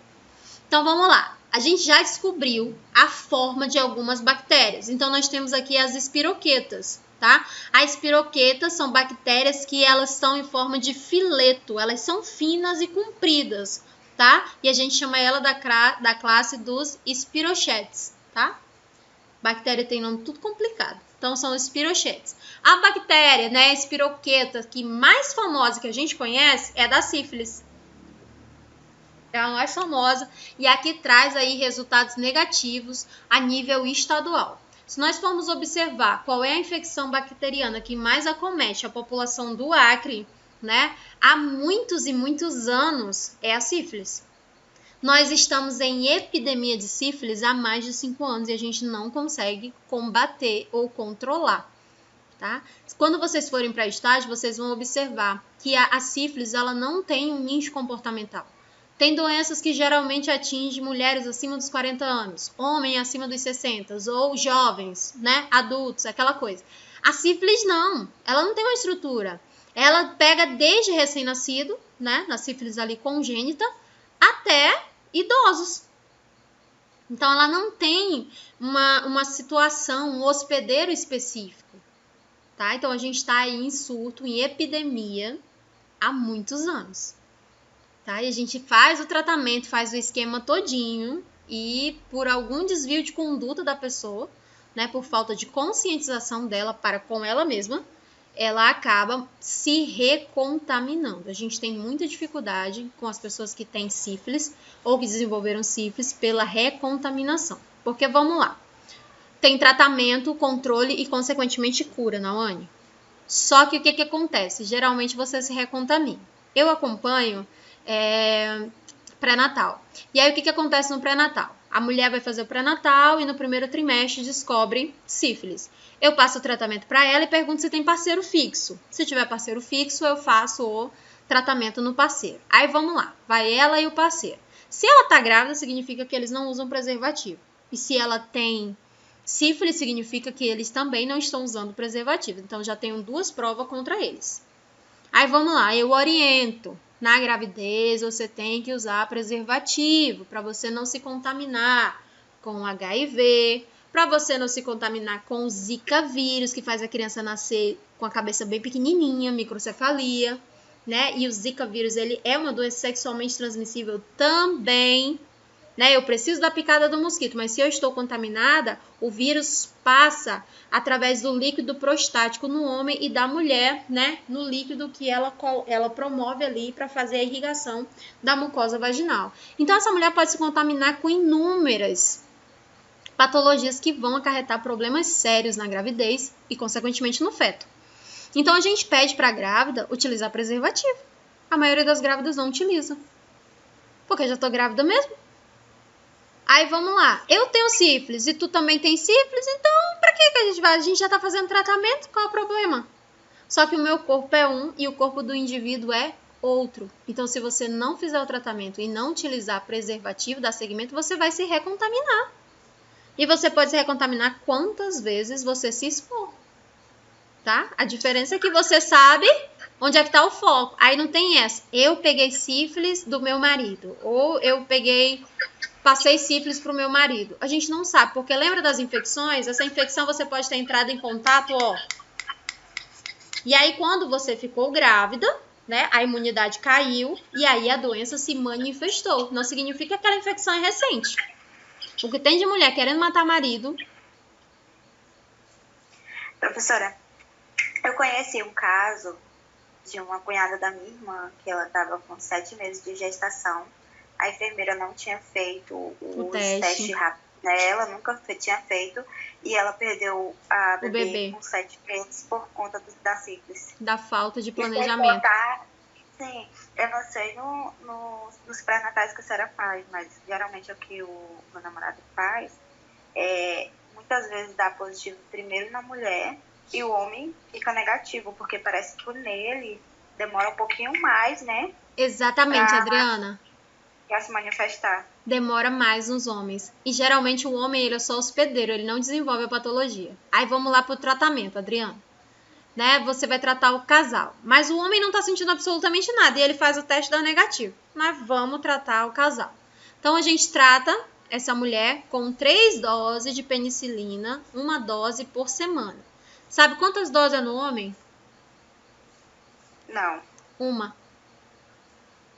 Então, vamos lá. A gente já descobriu a forma de algumas bactérias. Então, nós temos aqui as espiroquetas, tá? As espiroquetas são bactérias que elas são em forma de fileto. Elas são finas e compridas, tá? E a gente chama ela da classe dos espirochetes, tá? Bactéria tem nome tudo complicado. Então, são os espirochetes. A bactéria, né, a espiroqueta que mais famosa que a gente conhece é a da sífilis. É a mais famosa e a que traz aí resultados negativos a nível estadual. Se nós formos observar qual é a infecção bacteriana que mais acomete a população do Acre, né, há muitos e muitos anos, é a sífilis. Nós estamos em epidemia de sífilis há mais de 5 anos e a gente não consegue combater ou controlar, tá? Quando vocês forem para estágio, vocês vão observar que a sífilis ela não tem um nicho comportamental. Tem doenças que geralmente atingem mulheres acima dos 40 anos, homens acima dos 60 ou jovens, né, adultos, aquela coisa. A sífilis não, ela não tem uma estrutura. Ela pega desde recém-nascido, né, na sífilis ali congênita, até idosos. Então, ela não tem uma situação, um hospedeiro específico, tá? Então, a gente está aí em surto, em epidemia, há muitos anos, tá? E a gente faz o tratamento, faz o esquema todinho e por algum desvio de conduta da pessoa, né, por falta de conscientização dela para com ela mesma, ela acaba se recontaminando. A gente tem muita dificuldade com as pessoas que têm sífilis ou que desenvolveram sífilis pela recontaminação. Porque, vamos lá, tem tratamento, controle e, consequentemente, cura, não, Anne? Só que o que acontece? Geralmente você se recontamina. Eu acompanho pré-natal. E aí, o que acontece no pré-natal? A mulher vai fazer o pré-natal e no primeiro trimestre descobre sífilis. Eu passo o tratamento para ela e pergunto se tem parceiro fixo. Se tiver parceiro fixo, eu faço o tratamento no parceiro. Aí vamos lá, vai ela e o parceiro. Se ela tá grávida, significa que eles não usam preservativo. E se ela tem sífilis, significa que eles também não estão usando preservativo. Então já tenho 2 provas contra eles. Aí vamos lá, eu oriento. Na gravidez, você tem que usar preservativo para você não se contaminar com HIV, para você não se contaminar com o Zika vírus, que faz a criança nascer com a cabeça bem pequenininha, microcefalia, né? E o Zika vírus, ele é uma doença sexualmente transmissível também, né? Eu preciso da picada do mosquito, mas se eu estou contaminada, o vírus passa através do líquido prostático no homem e da mulher, né? No líquido que ela promove ali para fazer a irrigação da mucosa vaginal. Então, essa mulher pode se contaminar com inúmeras patologias que vão acarretar problemas sérios na gravidez e, consequentemente, no feto. Então, a gente pede para a grávida utilizar preservativo. A maioria das grávidas não utiliza, porque já estou grávida mesmo. Aí vamos lá. Eu tenho sífilis e tu também tem sífilis, então pra que a gente vai? A gente já tá fazendo tratamento, qual é o problema? Só que o meu corpo é um e o corpo do indivíduo é outro. Então, se você não fizer o tratamento e não utilizar preservativo, dar segmento, você vai se recontaminar. E você pode se recontaminar quantas vezes você se expor. Tá? A diferença é que você sabe onde é que tá o foco. Aí não tem essa. Eu peguei sífilis do meu marido. Ou eu passei sífilis pro meu marido. A gente não sabe, porque lembra das infecções? Essa infecção você pode ter entrado em contato, ó. E aí, quando você ficou grávida, né, a imunidade caiu e aí a doença se manifestou. Não significa que aquela infecção é recente. O que tem de mulher querendo matar marido. Professora, eu conheci um caso de uma cunhada da minha irmã, que ela estava com 7 meses de gestação. A enfermeira não tinha feito o teste rápido nela, nunca tinha feito, e ela perdeu a bebê com 7 meses por conta da sífilis. Da falta de planejamento. Sim, eu não sei nos pré-natais que a senhora faz, mas geralmente é o que o meu namorado faz. Muitas vezes dá positivo primeiro na mulher e o homem fica negativo, porque parece que nele demora um pouquinho mais, né? Exatamente, Adriana. Pra se manifestar. Demora mais nos homens. E geralmente o homem ele é só hospedeiro, ele não desenvolve a patologia. Aí vamos lá pro tratamento, Adriana. Né? Você vai tratar o casal. Mas o homem não tá sentindo absolutamente nada e ele faz o teste da negativo. Mas vamos tratar o casal. Então a gente trata essa mulher com 3 doses de penicilina, 1 dose por semana. Sabe quantas doses é no homem? Não. 1.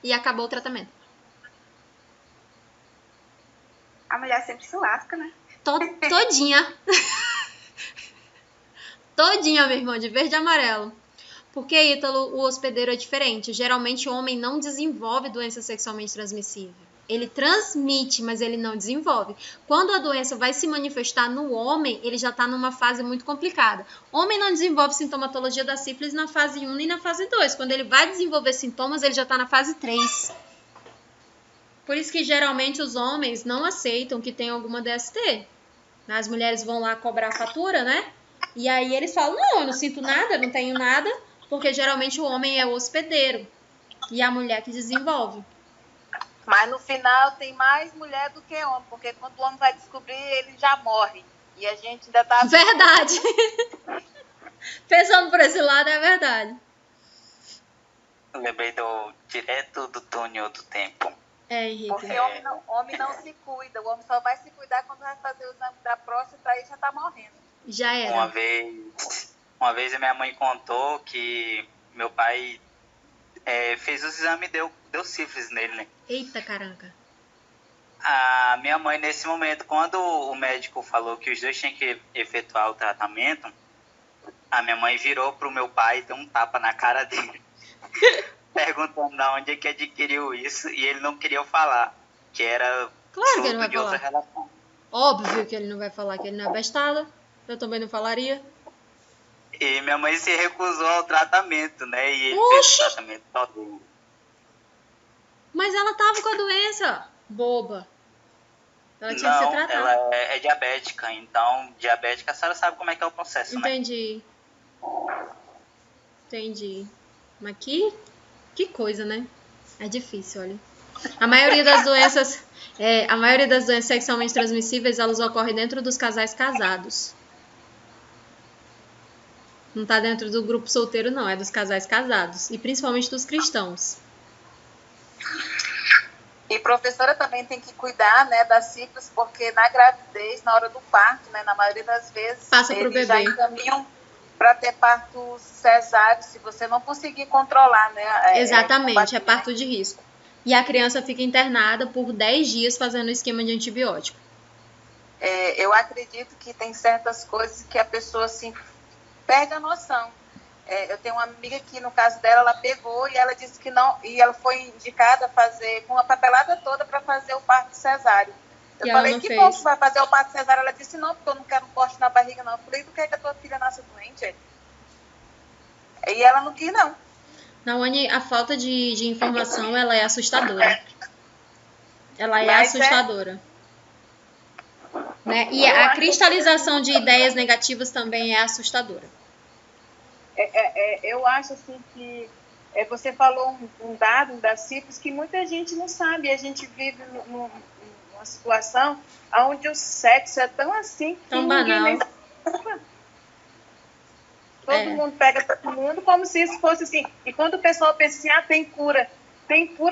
E acabou o tratamento. A mulher sempre se lasca, né? Todinha. Todinha, meu irmão, de verde e amarelo. Porque, Ítalo, o hospedeiro é diferente. Geralmente o homem não desenvolve doença sexualmente transmissível. Ele transmite, mas ele não desenvolve. Quando a doença vai se manifestar no homem, ele já está numa fase muito complicada. Homem não desenvolve sintomatologia da sífilis na fase 1 nem na fase 2. Quando ele vai desenvolver sintomas, ele já está na fase 3. Por isso que geralmente os homens não aceitam que tem alguma DST. As mulheres vão lá cobrar a fatura, né? E aí eles falam, não, eu não sinto nada, eu não tenho nada. Porque geralmente o homem é o hospedeiro. E a mulher que desenvolve. Mas no final tem mais mulher do que homem. Porque quando o homem vai descobrir, ele já morre. E a gente ainda tá... Verdade. Pensando por esse lado, é verdade. Eu lembrei direto do túnel do tempo. Henrique. Porque homem não se cuida. O homem só vai se cuidar quando vai fazer o exame da próstata e já tá morrendo. Já era. Uma vez a minha mãe contou que meu pai fez os exames e deu sífilis nele, né? Eita, caraca. A minha mãe, nesse momento, quando o médico falou que os dois tinham que efetuar o tratamento, a minha mãe virou pro meu pai e deu um tapa na cara dele. Perguntando de onde é que adquiriu isso, e ele não queria falar, que era claro que ele não vai de outra falar. relação. Óbvio que ele não vai falar, que ele não é bestada. Eu também não falaria. E minha mãe se recusou ao tratamento, né? E ele Oxi! fez o tratamento todo. Mas ela tava com a doença. Boba. Ela tinha que ser tratada. Ela é diabética, então diabética a senhora sabe como é que é o processo, Entendi. né? Entendi. Mas que coisa, né? É difícil, olha. A maioria das doenças sexualmente transmissíveis, elas ocorrem dentro dos casais casados. Não tá dentro do grupo solteiro, não. É dos casais casados. E principalmente dos cristãos. E professora também tem que cuidar, né, da sífilis, porque na gravidez, na hora do parto, né, na maioria das vezes, passa pro bebê. Já encaminham para ter parto cesáreo, se você não conseguir controlar, né? Exatamente, é parto de risco. E a criança fica internada por 10 dias fazendo o esquema de antibiótico. Eu acredito que tem certas coisas que a pessoa, assim, perde a noção. Eu tenho uma amiga que, no caso dela, ela pegou e ela disse que não, e ela foi indicada a fazer com a papelada toda para fazer o parto cesáreo. Eu falei, que bom que vai fazer o parto cesáreo. Ela disse, não, porque eu não quero um corte na barriga, não. Eu falei, tu quer que a tua filha nasça doente? E ela não quis, não. Nawane, a falta de informação, ela é assustadora. Ela é assustadora. né? E a cristalização de ideias negativas também é assustadora. Eu acho assim que você falou um dado da sífilis que muita gente não sabe. A gente vive numa situação onde o sexo é tão assim que tão ninguém nem sabe. Todo mundo pega todo mundo como se isso fosse assim. E quando o pessoal pensa assim, tem cura,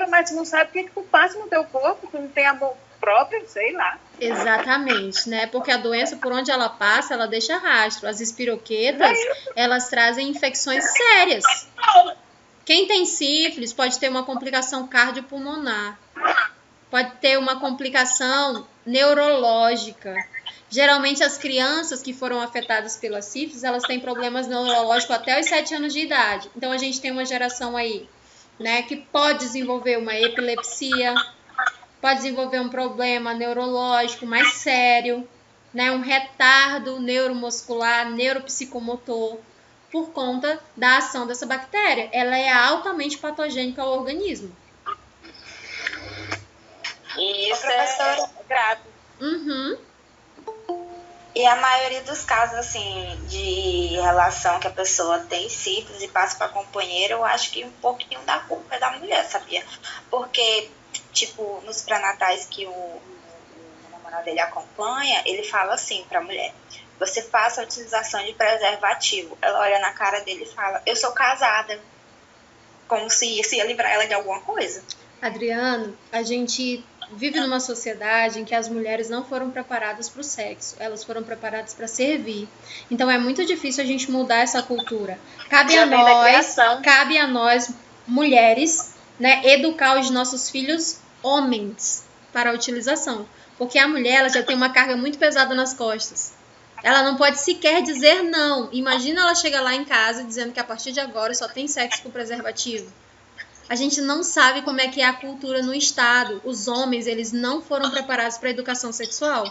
mas tu não sabe o que tu passa no teu corpo, tu não tem amor próprio, sei lá. Exatamente, né? Porque a doença, por onde ela passa, ela deixa rastro. As espiroquetas, elas trazem infecções sérias. Quem tem sífilis pode ter uma complicação cardiopulmonar, pode ter uma complicação neurológica. Geralmente, as crianças que foram afetadas pela sífilis, elas têm problemas neurológicos até os 7 anos de idade. Então, a gente tem uma geração aí, né, que pode desenvolver uma epilepsia, pode desenvolver um problema neurológico mais sério, né, um retardo neuromuscular, neuropsicomotor, por conta da ação dessa bactéria. Ela é altamente patogênica ao organismo. E isso é grave. Uhum. E a maioria dos casos, assim, de relação que a pessoa tem sífilis e passa para companheiro, eu acho que um pouquinho da culpa é da mulher, sabia? Porque, tipo, nos pré-natais que o namorado dele acompanha, ele fala assim pra mulher: você faça a utilização de preservativo. Ela olha na cara dele e fala: eu sou casada. Como se isso ia livrar ela de alguma coisa. Adriano, a gente vive numa sociedade em que as mulheres não foram preparadas para o sexo, elas foram preparadas para servir. Então é muito difícil a gente mudar essa cultura. Cabe a nós, mulheres, né, educar os nossos filhos homens para a utilização. Porque a mulher, ela já tem uma carga muito pesada nas costas. Ela não pode sequer dizer não. Imagina ela chegar lá em casa dizendo que a partir de agora só tem sexo com preservativo. A gente não sabe como é que é a cultura no estado. Os homens, eles não foram preparados para a educação sexual.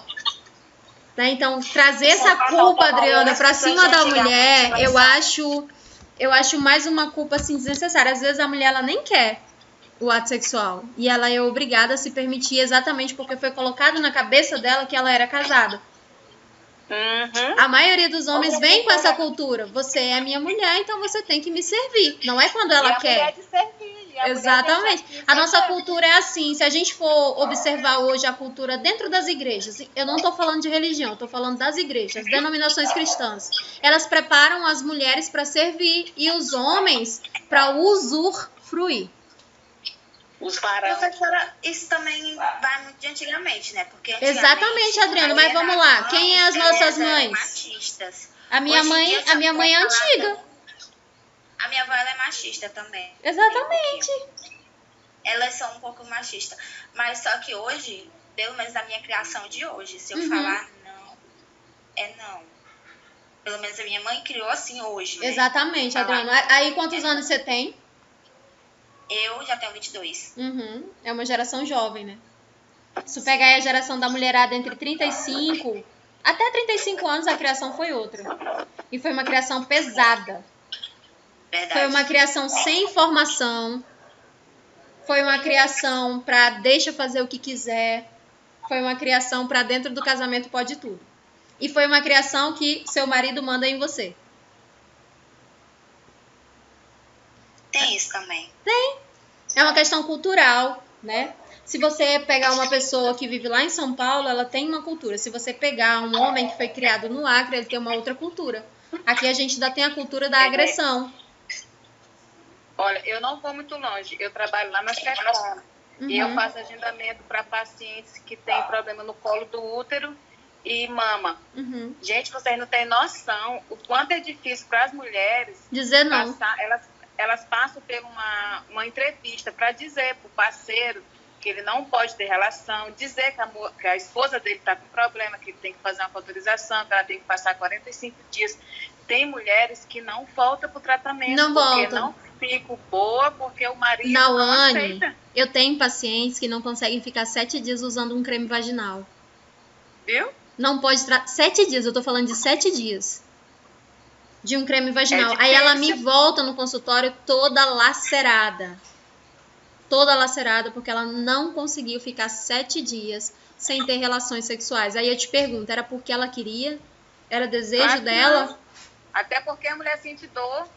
Né? Então, trazer essa culpa, Adriana, para cima da mulher, eu acho mais uma culpa assim desnecessária. Às vezes a mulher, ela nem quer o ato sexual. E ela é obrigada a se permitir exatamente porque foi colocado na cabeça dela que ela era casada. Uhum. A maioria dos homens vem com essa cultura. Você é minha mulher, então você tem que me servir. Não é quando ela quer. Mulher de servir. Exatamente. A nossa cultura é assim. Se a gente for observar hoje a cultura dentro das igrejas, eu não estou falando de religião, estou falando das igrejas, denominações cristãs. Elas preparam as mulheres para servir e os homens para usufruir. Professora, isso também vai muito de antigamente, né? Porque antigamente, exatamente, Adriana, mas vamos lá. Quem é as nossas mães? Machistas. A minha mãe é antiga. A minha avó, ela é machista também. Exatamente. Elas são um pouco machistas. Mas só que hoje, pelo menos na minha criação de hoje, se eu falar não, é não. Pelo menos a minha mãe criou assim hoje, né? Exatamente, Adriana. Aí quantos anos você tem? Eu já tenho 22. Uhum. É uma geração jovem, né? Se pegar aí a geração da mulherada entre 35... Até 35 anos a criação foi outra. E foi uma criação pesada. Verdade. Foi uma criação sem informação. Foi uma criação para deixa fazer o que quiser. Foi uma criação para dentro do casamento pode tudo. E foi uma criação que seu marido manda em você. Tem isso também. Tem. É uma questão cultural, né? Se você pegar uma pessoa que vive lá em São Paulo, ela tem uma cultura. Se você pegar um homem que foi criado no Acre, ele tem uma outra cultura. Aqui a gente ainda tem a cultura da agressão. Olha, eu não vou muito longe. Eu trabalho lá na Secom. E eu faço agendamento para pacientes que têm problema no colo do útero e mama. Gente, vocês não têm noção o quanto é difícil para as mulheres dizer não. Elas passam por uma entrevista para dizer para o parceiro que ele não pode ter relação, dizer que a esposa dele está com problema, que ele tem que fazer uma autorização, que ela tem que passar 45 dias. Tem mulheres que não voltam para o tratamento, não porque voltam. não ficam boa, porque o marido não aceita. Eu tenho pacientes que não conseguem ficar 7 dias usando um creme vaginal. Viu? Não pode 7 dias, eu tô falando de 7 dias. De um creme vaginal. Aí ela me volta no consultório toda lacerada. toda lacerada porque ela não conseguiu ficar 7 dias sem ter relações sexuais. Aí eu te pergunto, era porque ela queria? Era desejo dela? Não. Até porque a mulher sente dor.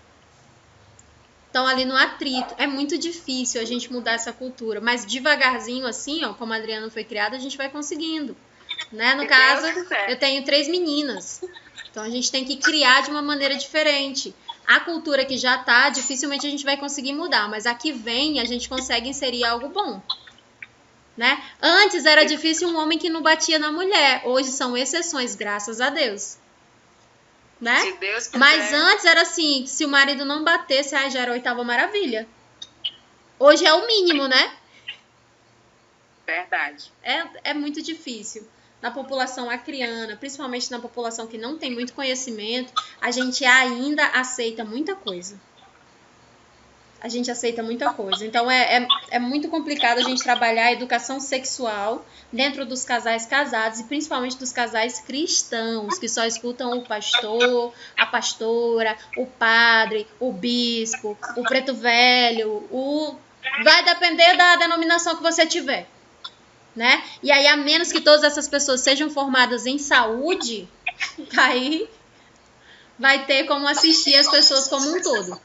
Então, ali no atrito, é muito difícil a gente mudar essa cultura, mas devagarzinho assim, ó, como a Adriana foi criada, a gente vai conseguindo, né? No caso, eu tenho 3 meninas, então a gente tem que criar de uma maneira diferente. A cultura que já tá, dificilmente a gente vai conseguir mudar, mas a que vem a gente consegue inserir algo bom, né? Antes era difícil um homem que não batia na mulher, hoje são exceções, graças a Deus. Né? Se Deus quiser. Mas antes era assim, se o marido não batesse, já era a 8ª maravilha. Hoje é o mínimo, né? Verdade. É muito difícil. Na população acriana, principalmente na população que não tem muito conhecimento, a gente ainda aceita muita coisa. A gente aceita muita coisa. Então, é muito complicado a gente trabalhar a educação sexual dentro dos casais casados e principalmente dos casais cristãos, que só escutam o pastor, a pastora, o padre, o bispo, o preto velho, vai depender da denominação que você tiver, né? E aí, a menos que todas essas pessoas sejam formadas em saúde, aí vai ter como assistir as pessoas como um todo.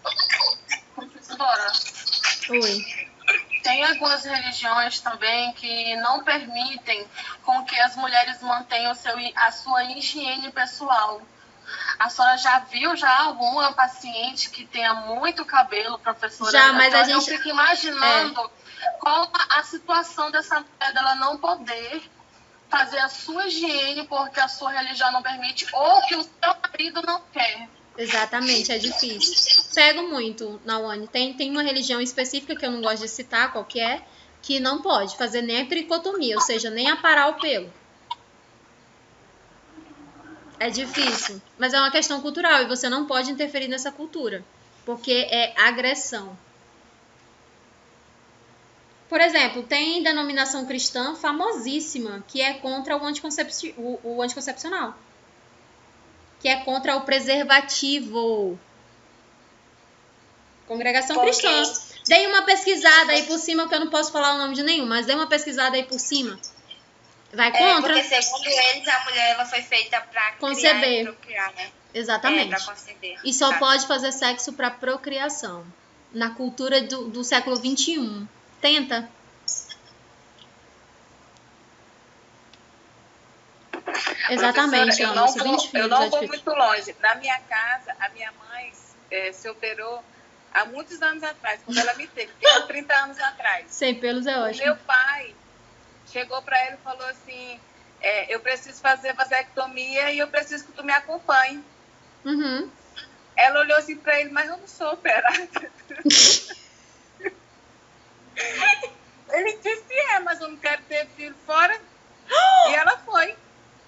Dora, Oi. tem algumas religiões também que não permitem com que as mulheres mantenham a sua higiene pessoal. A senhora já viu alguma paciente que tenha muito cabelo, professora? Já, mas então, a gente... Eu fico imaginando qual a situação dessa mulher dela não poder fazer a sua higiene porque a sua religião não permite ou que o seu marido não quer. Exatamente, é difícil. Pego muito, Nawane. Tem uma religião específica que eu não gosto de citar, qual que não pode fazer nem a tricotomia, ou seja, nem aparar o pelo. É difícil, mas é uma questão cultural e você não pode interferir nessa cultura, porque é agressão. Por exemplo, tem denominação cristã famosíssima que é contra o anticoncepcional. Que é contra o preservativo. Congregação cristã. Dei uma pesquisada aí por cima, que eu não posso falar o nome de nenhum, mas dei uma pesquisada aí por cima. Vai contra? Porque segundo eles, a mulher ela foi feita para conceber. Criar e procriar, né? Exatamente. Para conceber. E só pode fazer sexo para procriação. Na cultura do século XXI. Tenta. Exatamente, eu não vou muito longe. Na minha casa, a minha mãe se operou há muitos anos atrás, quando ela me teve, há 30 anos atrás. Sem pelos é ótimo. Meu pai chegou para ele e falou assim, eu preciso fazer vasectomia e eu preciso que tu me acompanhe. Uhum. Ela olhou assim para ele, mas eu não sou operada. Ele disse, mas eu não quero ter filho fora. E ela foi.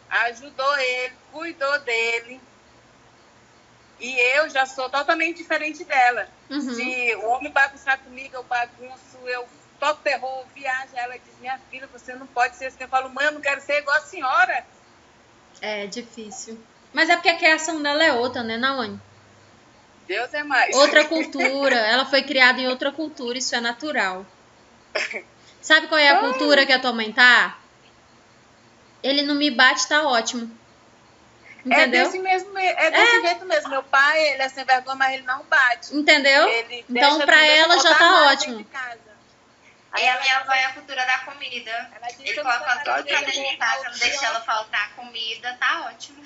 Ajudou ele, cuidou dele. E eu já sou totalmente diferente dela. Uhum. Se o homem bagunçar comigo, eu bagunço, eu toco terror, viajo. Ela diz, minha filha, você não pode ser assim. Eu falo, mãe, eu não quero ser igual a senhora. É difícil. Mas é porque a criação dela é outra, né, Nawane? Deus é mais. Outra cultura. Ela foi criada em outra cultura, isso é natural. Sabe qual é a cultura que a tua mãe tá? Ele não me bate, tá ótimo. Entendeu? Desse jeito mesmo. Meu pai, ele é sem vergonha, mas ele não bate. Entendeu? Então, pra ela já tá ótimo. E a minha avó é a cultura da comida. Ele coloca tudo pra dentro de casa, não deixa ela faltar comida, tá ótimo.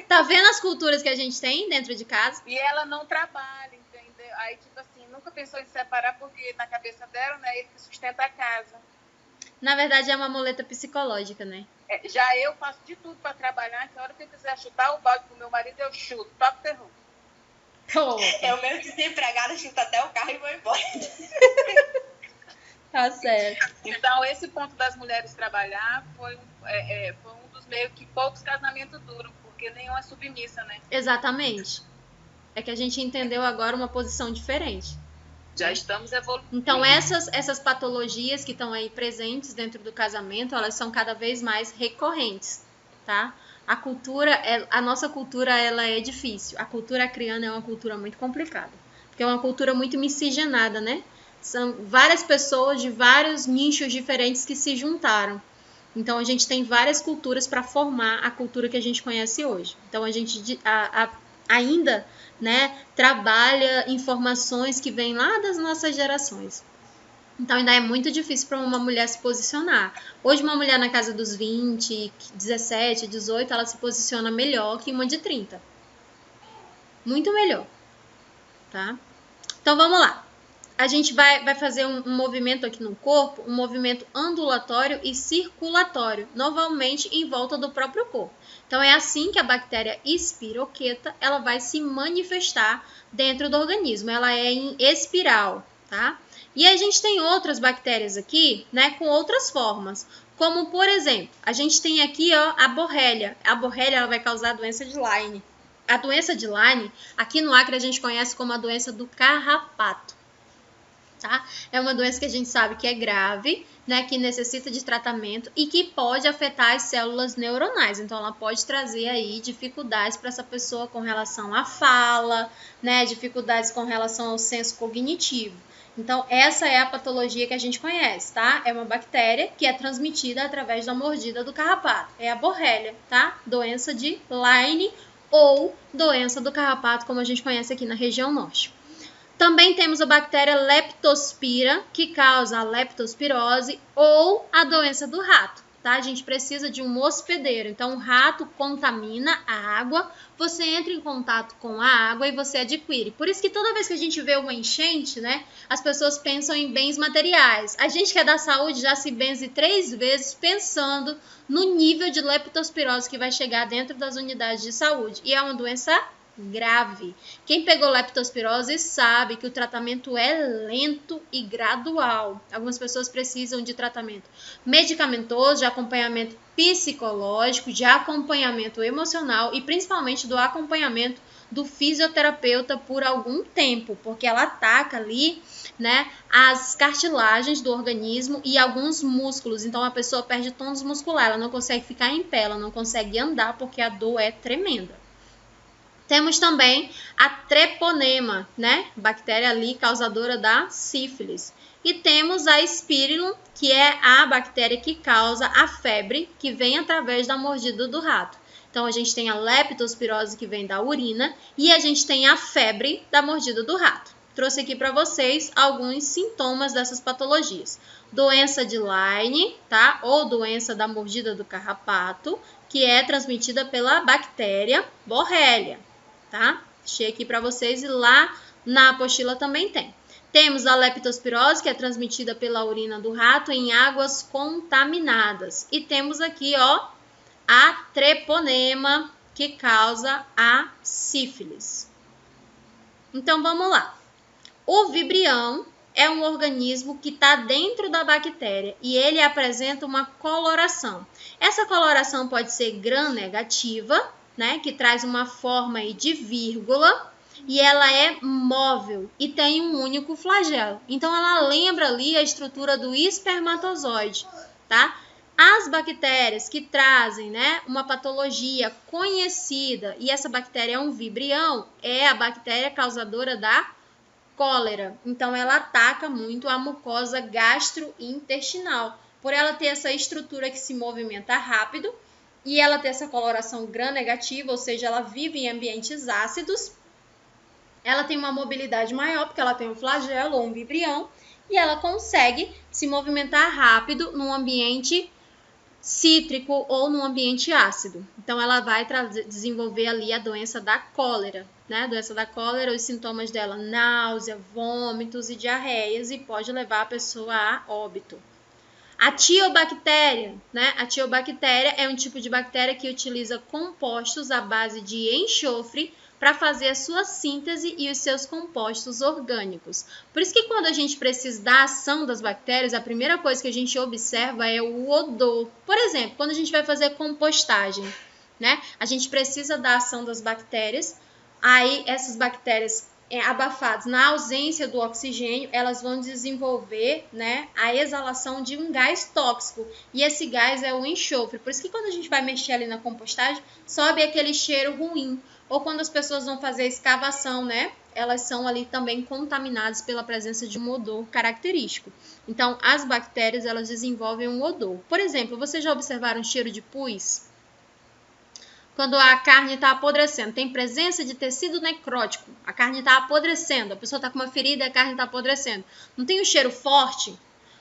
Tá vendo as culturas que a gente tem dentro de casa? E ela não trabalha, entendeu? Aí, tipo assim, nunca pensou em separar, porque na cabeça dela, né, ele que sustenta a casa. Na verdade, é uma muleta psicológica, né? Já eu faço de tudo pra trabalhar, que a hora que eu quiser chutar o balde pro meu marido, eu chuto, toco terror. Eu mesmo desempregada, chuto até o carro e vou embora. Tá certo. Então, esse ponto das mulheres trabalhar foi um dos meio que poucos casamentos duram, porque nenhuma é submissa, né? Exatamente. É que a gente entendeu agora uma posição diferente. Já estamos evoluindo. Então, essas patologias que estão aí presentes dentro do casamento, elas são cada vez mais recorrentes, tá? A nossa cultura, ela é difícil. A cultura acriana é uma cultura muito complicada. Porque é uma cultura muito miscigenada, né? São várias pessoas de vários nichos diferentes que se juntaram. Então, a gente tem várias culturas para formar a cultura que a gente conhece hoje. Então, a gente ainda, né, trabalha informações que vêm lá das nossas gerações. Então, ainda é muito difícil para uma mulher se posicionar. Hoje, uma mulher na casa dos 20, 17, 18, ela se posiciona melhor que uma de 30. Muito melhor, tá? Então, vamos lá. A gente vai fazer um movimento aqui no corpo, um movimento ondulatório e circulatório, normalmente em volta do próprio corpo. Então, é assim que a bactéria espiroqueta, ela vai se manifestar dentro do organismo. Ela é em espiral, tá? E a gente tem outras bactérias aqui, né, com outras formas. Como, por exemplo, a gente tem aqui, ó, a borrelia. A borrelia, ela vai causar a doença de Lyme. A doença de Lyme, aqui no Acre, a gente conhece como a doença do carrapato. Tá? É uma doença que a gente sabe que é grave, né, que necessita de tratamento e que pode afetar as células neuronais. Então, ela pode trazer aí dificuldades para essa pessoa com relação à fala, né, dificuldades com relação ao senso cognitivo. Então, essa é a patologia que a gente conhece, tá? É uma bactéria que é transmitida através da mordida do carrapato. É a borrelia, tá? Doença de Lyme ou doença do carrapato, como a gente conhece aqui na região norte. Também temos a bactéria Leptospira, que causa a leptospirose ou a doença do rato, tá? A gente precisa de um hospedeiro. Então, o rato contamina a água, você entra em contato com a água e você adquire. Por isso que toda vez que a gente vê uma enchente, né, as pessoas pensam em bens materiais. A gente que é da saúde já se benze 3 vezes pensando no nível de leptospirose que vai chegar dentro das unidades de saúde. E é uma doença grave. Quem pegou leptospirose sabe que o tratamento é lento e gradual. Algumas pessoas precisam de tratamento medicamentoso, de acompanhamento psicológico, de acompanhamento emocional e principalmente do acompanhamento do fisioterapeuta por algum tempo, porque ela ataca ali, né, as cartilagens do organismo e alguns músculos. Então a pessoa perde tônus muscular, ela não consegue ficar em pé, ela não consegue andar porque a dor é tremenda. Temos também a treponema, né? Bactéria ali causadora da sífilis. E temos a Spirillum, que é a bactéria que causa a febre, que vem através da mordida do rato. Então, a gente tem a leptospirose, que vem da urina, e a gente tem a febre da mordida do rato. Trouxe aqui para vocês alguns sintomas dessas patologias. Doença de Lyme, tá? Ou doença da mordida do carrapato, que é transmitida pela bactéria Borrelia. Tá? Deixei aqui para vocês e lá na apostila também tem. Temos a leptospirose, que é transmitida pela urina do rato em águas contaminadas. E temos aqui, ó, a treponema, que causa a sífilis. Então, vamos lá. O vibrião é um organismo que está dentro da bactéria e ele apresenta uma coloração. Essa coloração pode ser gram-negativa, né, que traz uma forma aí de vírgula, e ela é móvel e tem um único flagelo. Então, ela lembra ali a estrutura do espermatozoide, tá? As bactérias que trazem, né, uma patologia conhecida, e essa bactéria é um vibrião, é a bactéria causadora da cólera. Então, ela ataca muito a mucosa gastrointestinal, por ela ter essa estrutura que se movimenta rápido, e ela tem essa coloração gram-negativa, ou seja, ela vive em ambientes ácidos. Ela tem uma mobilidade maior, porque ela tem um flagelo ou um vibrião, e ela consegue se movimentar rápido num ambiente cítrico ou num ambiente ácido. Então, ela vai desenvolver ali a doença da cólera, né? A doença da cólera, os sintomas dela, náusea, vômitos e diarreias, e pode levar a pessoa a óbito. A tiobactéria, né? A tiobactéria é um tipo de bactéria que utiliza compostos à base de enxofre para fazer a sua síntese e os seus compostos orgânicos. Por isso que quando a gente precisa da ação das bactérias, a primeira coisa que a gente observa é o odor. Por exemplo, quando a gente vai fazer compostagem, né? A gente precisa da ação das bactérias, aí essas bactérias abafadas, na ausência do oxigênio, elas vão desenvolver, né, a exalação de um gás tóxico, e esse gás é o enxofre. Por isso que quando a gente vai mexer ali na compostagem, sobe aquele cheiro ruim. Ou quando as pessoas vão fazer escavação, né, elas são ali também contaminadas pela presença de um odor característico. Então, as bactérias, elas desenvolvem um odor. Por exemplo, vocês já observaram o cheiro de pus? Quando a carne está apodrecendo, tem presença de tecido necrótico, a carne está apodrecendo, a pessoa está com uma ferida e a carne está apodrecendo. Não tem um cheiro forte?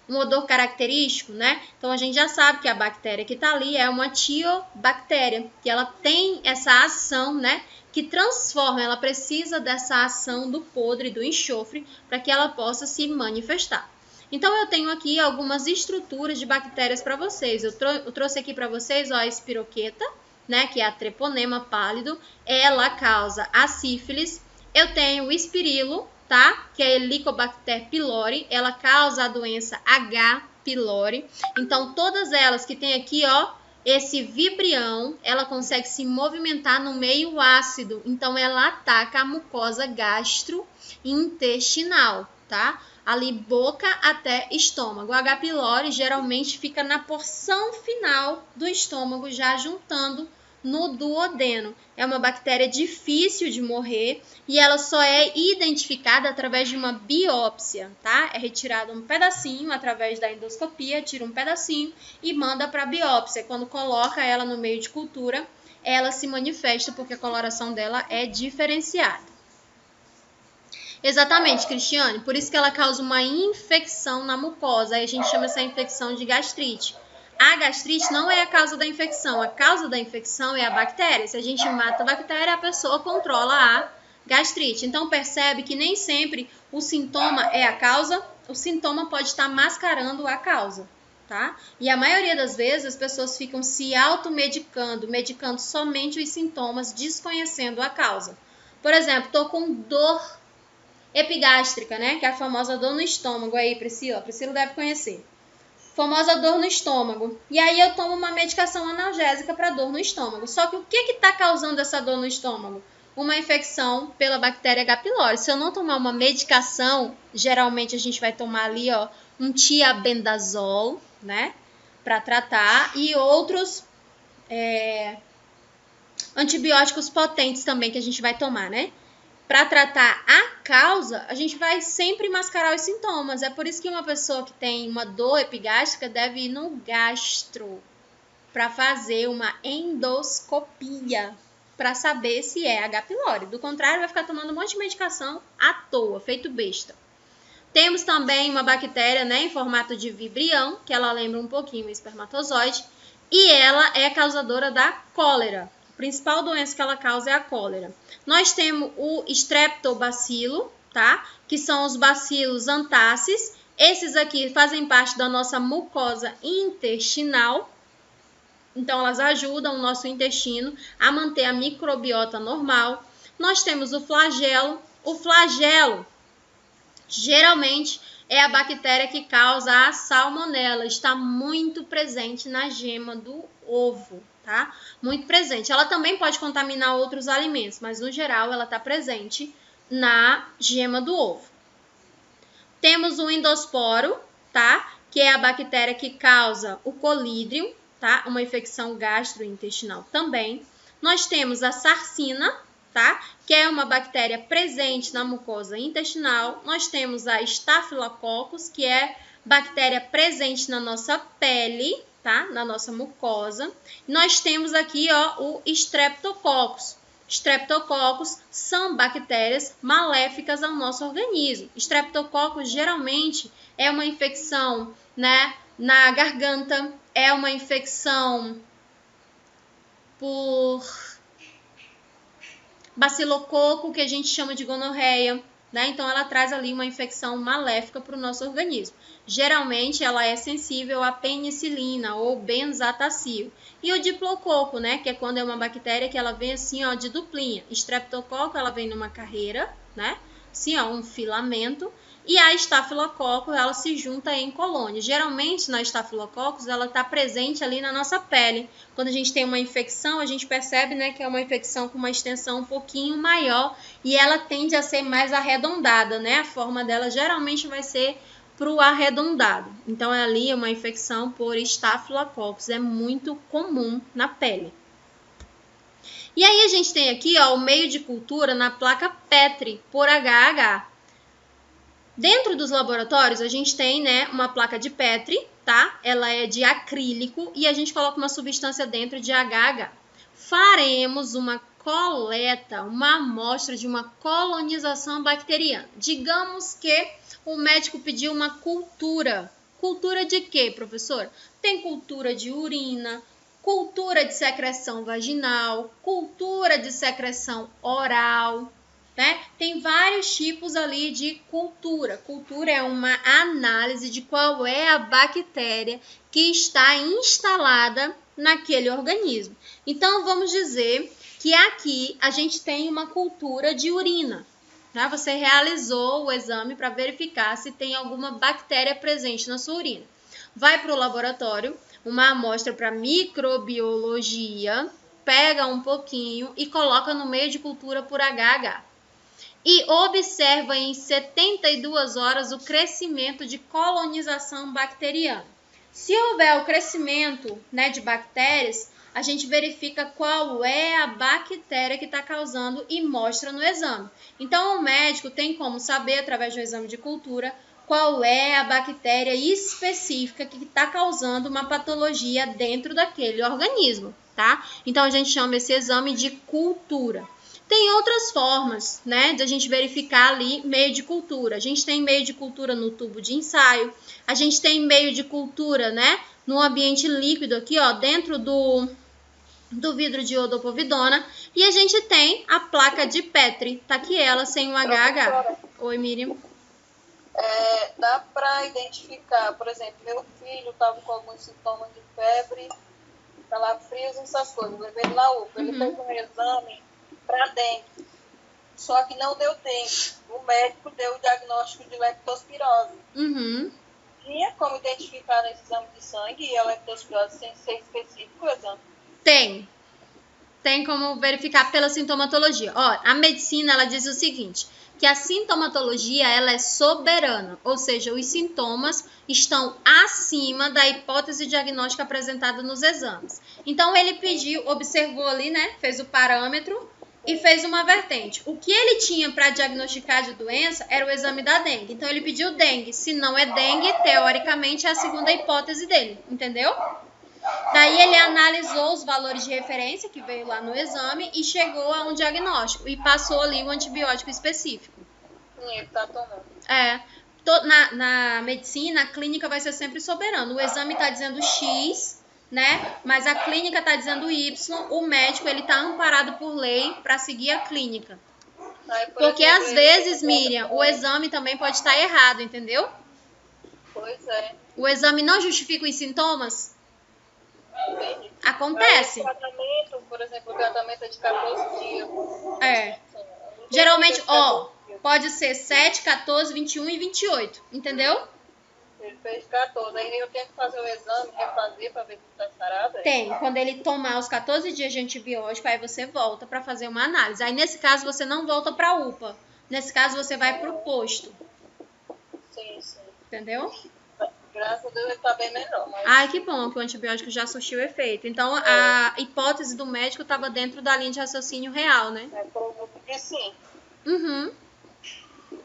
Um odor característico, né? Então, a gente já sabe que a bactéria que está ali é uma tiobactéria, que ela tem essa ação, né? Que transforma, ela precisa dessa ação do podre, do enxofre, para que ela possa se manifestar. Então, eu tenho aqui algumas estruturas de bactérias para vocês. Eu trouxe aqui para vocês, ó, a espiroqueta, né? Que é a treponema pálido. Ela causa a sífilis. Eu tenho o espirilo, tá? Que é a Helicobacter pylori, ela causa a doença H. pylori. Então, todas elas que tem aqui, ó, esse vibrião, ela consegue se movimentar no meio ácido. Então, ela ataca a mucosa gastrointestinal, tá? Ali, boca até estômago. O H. pylori geralmente fica na porção final do estômago, já juntando no duodeno. É uma bactéria difícil de morrer e ela só é identificada através de uma biópsia, tá? É retirado um pedacinho através da endoscopia, tira um pedacinho e manda para a biópsia. Quando coloca ela no meio de cultura, ela se manifesta porque a coloração dela é diferenciada. Exatamente, Cristiane. Por isso que ela causa uma infecção na mucosa. Aí a gente chama essa infecção de gastrite. A gastrite não é a causa da infecção. A causa da infecção é a bactéria. Se a gente mata a bactéria, a pessoa controla a gastrite. Então, percebe que nem sempre o sintoma é a causa. O sintoma pode estar mascarando a causa, tá? E a maioria das vezes as pessoas ficam se automedicando, medicando somente os sintomas, desconhecendo a causa. Por exemplo, tô com dor epigástrica, né? Que é a famosa dor no estômago. Aí, Priscila. A Priscila deve conhecer. Famosa dor no estômago. E aí eu tomo uma medicação analgésica para dor no estômago. Só que o que está causando essa dor no estômago? Uma infecção pela bactéria H. pylori. Se eu não tomar uma medicação, geralmente a gente vai tomar ali, ó, um tiabendazol, né? Para tratar. E outros antibióticos potentes também que a gente vai tomar, né? Para tratar a causa, a gente vai sempre mascarar os sintomas. É por isso que uma pessoa que tem uma dor epigástrica deve ir no gastro para fazer uma endoscopia para saber se é H. pylori. Do contrário, vai ficar tomando um monte de medicação à toa, feito besta. Temos também uma bactéria, né, em formato de vibrião, que ela lembra um pouquinho o espermatozoide, e ela é causadora da cólera. A principal doença que ela causa é a cólera. Nós temos o Streptobacilo, tá? Que são os bacilos antaces. Esses aqui fazem parte da nossa mucosa intestinal. Então, elas ajudam o nosso intestino a manter a microbiota normal. Nós temos o flagelo. O flagelo, geralmente, é a bactéria que causa a salmonela. Está muito presente na gema do ovo, tá? Muito presente. Ela também pode contaminar outros alimentos, mas no geral ela está presente na gema do ovo. Temos o endosporo, tá? Que é a bactéria que causa o colídrio, tá? Uma infecção gastrointestinal também. Nós temos a sarcina, tá? Que é uma bactéria presente na mucosa intestinal. Nós temos a Staphylococcus, que é bactéria presente na nossa pele, tá? Na nossa mucosa. Nós temos aqui, ó, o Streptococcus. Streptococcus são bactérias maléficas ao nosso organismo. Streptococcus geralmente é uma infecção, né, na garganta, é uma infecção por bacilococo, que a gente chama de gonorreia, né? Então ela traz ali uma infecção maléfica para o nosso organismo. Geralmente ela é sensível à penicilina ou benzatacil. E o diplococo, né, que é quando é uma bactéria que ela vem assim, ó, de duplinha. Streptococo, ela vem numa carreira, né? Assim, ó, um filamento. E a Staphylococcus, ela se junta em colônia. Geralmente, na Staphylococcus, ela está presente ali na nossa pele. Quando a gente tem uma infecção, a gente percebe, né, que é uma infecção com uma extensão um pouquinho maior e ela tende a ser mais arredondada, né? A forma dela geralmente vai ser para o arredondado. Então, ali é uma infecção por Staphylococcus. É muito comum na pele. E aí a gente tem aqui, ó, o meio de cultura na placa Petri, por HH. Dentro dos laboratórios, a gente tem, né, uma placa de Petri, tá? Ela é de acrílico e a gente coloca uma substância dentro de HH. Faremos uma coleta, uma amostra de uma colonização bacteriana. Digamos que o médico pediu uma cultura. Cultura de quê, professor? Tem cultura de urina, cultura de secreção vaginal, cultura de secreção oral, né? Tem vários tipos ali de cultura. Cultura é uma análise de qual é a bactéria que está instalada naquele organismo. Então, vamos dizer que aqui a gente tem uma cultura de urina. Tá? Você realizou o exame para verificar se tem alguma bactéria presente na sua urina. Vai para o laboratório, uma amostra para microbiologia, pega um pouquinho e coloca no meio de cultura por HH. E observa em 72 horas o crescimento de colonização bacteriana. Se houver o crescimento, né, de bactérias, a gente verifica qual é a bactéria que está causando e mostra no exame. Então, o médico tem como saber, através do exame de cultura, qual é a bactéria específica que está causando uma patologia dentro daquele organismo, tá? Então, a gente chama esse exame de cultura. Tem outras formas, né, de a gente verificar ali meio de cultura. A gente tem meio de cultura no tubo de ensaio, a gente tem meio de cultura, né, no ambiente líquido aqui, ó, dentro do vidro de iodopovidona, e a gente tem a placa de Petri, tá aqui ela, sem o HH. Oi, Miriam. Dá para identificar, por exemplo, meu filho estava com alguns sintomas de febre, calafrios, essas coisas, levei ele na UPA, ele fez um exame para dengue, só que não deu dengue. O médico deu o diagnóstico de leptospirose. Tinha como identificar nesse exame de sangue a leptospirose sem ser específico o exame? Tem como verificar pela sintomatologia. Ó, a medicina, ela diz o seguinte, que a sintomatologia, ela é soberana, ou seja, os sintomas estão acima da hipótese diagnóstica apresentada nos exames. Então, ele pediu, observou ali, né, fez o parâmetro e fez uma vertente. O que ele tinha para diagnosticar de doença era o exame da dengue. Então, ele pediu dengue. Se não é dengue, teoricamente, é a segunda hipótese dele, entendeu? Daí ele analisou os valores de referência que veio lá no exame e chegou a um diagnóstico e passou ali o antibiótico específico. Ele tá tomando. Na medicina, a clínica vai ser sempre soberana. O exame está dizendo X, né? Mas a clínica está dizendo Y. O médico ele está amparado por lei para seguir a clínica. Porque às vezes, Miriam, o exame também pode estar errado, entendeu? Pois é. O exame não justifica os sintomas? Entendi. Acontece. O tratamento, por exemplo, o tratamento é de 14 dias. Geralmente, ó, pode ser 7, 14, 21 e 28, entendeu? Ele fez 14, aí eu tenho que fazer o exame, refazer para ver se está sarado? Tem, quando ele tomar os 14 dias de antibiótico, aí você volta para fazer uma análise. Aí nesse caso você não volta para a UPA, nesse caso você vai para o posto. Sim. Entendeu? Graças a Deus ele está bem melhor. Mas... Ai, que bom que o antibiótico já surtiu efeito. Então, a hipótese do médico estava dentro da linha de raciocínio real, né? Porque sim.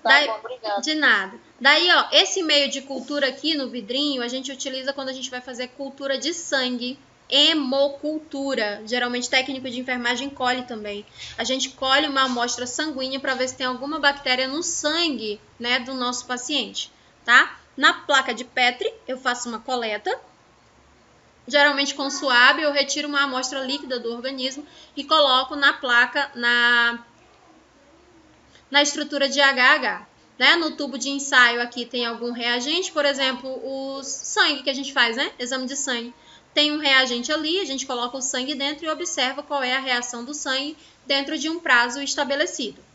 Daí, bom, obrigada. De nada. Daí, ó, esse meio de cultura aqui no vidrinho, a gente utiliza quando a gente vai fazer cultura de sangue, hemocultura. Geralmente, técnico de enfermagem colhe também. A gente colhe uma amostra sanguínea para ver se tem alguma bactéria no sangue, né, do nosso paciente, tá? Na placa de Petri, eu faço uma coleta. Geralmente com suave, eu retiro uma amostra líquida do organismo e coloco na placa, na estrutura de HH. Né? No tubo de ensaio aqui tem algum reagente, por exemplo, o sangue que a gente faz, né? Exame de sangue. Tem um reagente ali, a gente coloca o sangue dentro e observa qual é a reação do sangue dentro de um prazo estabelecido.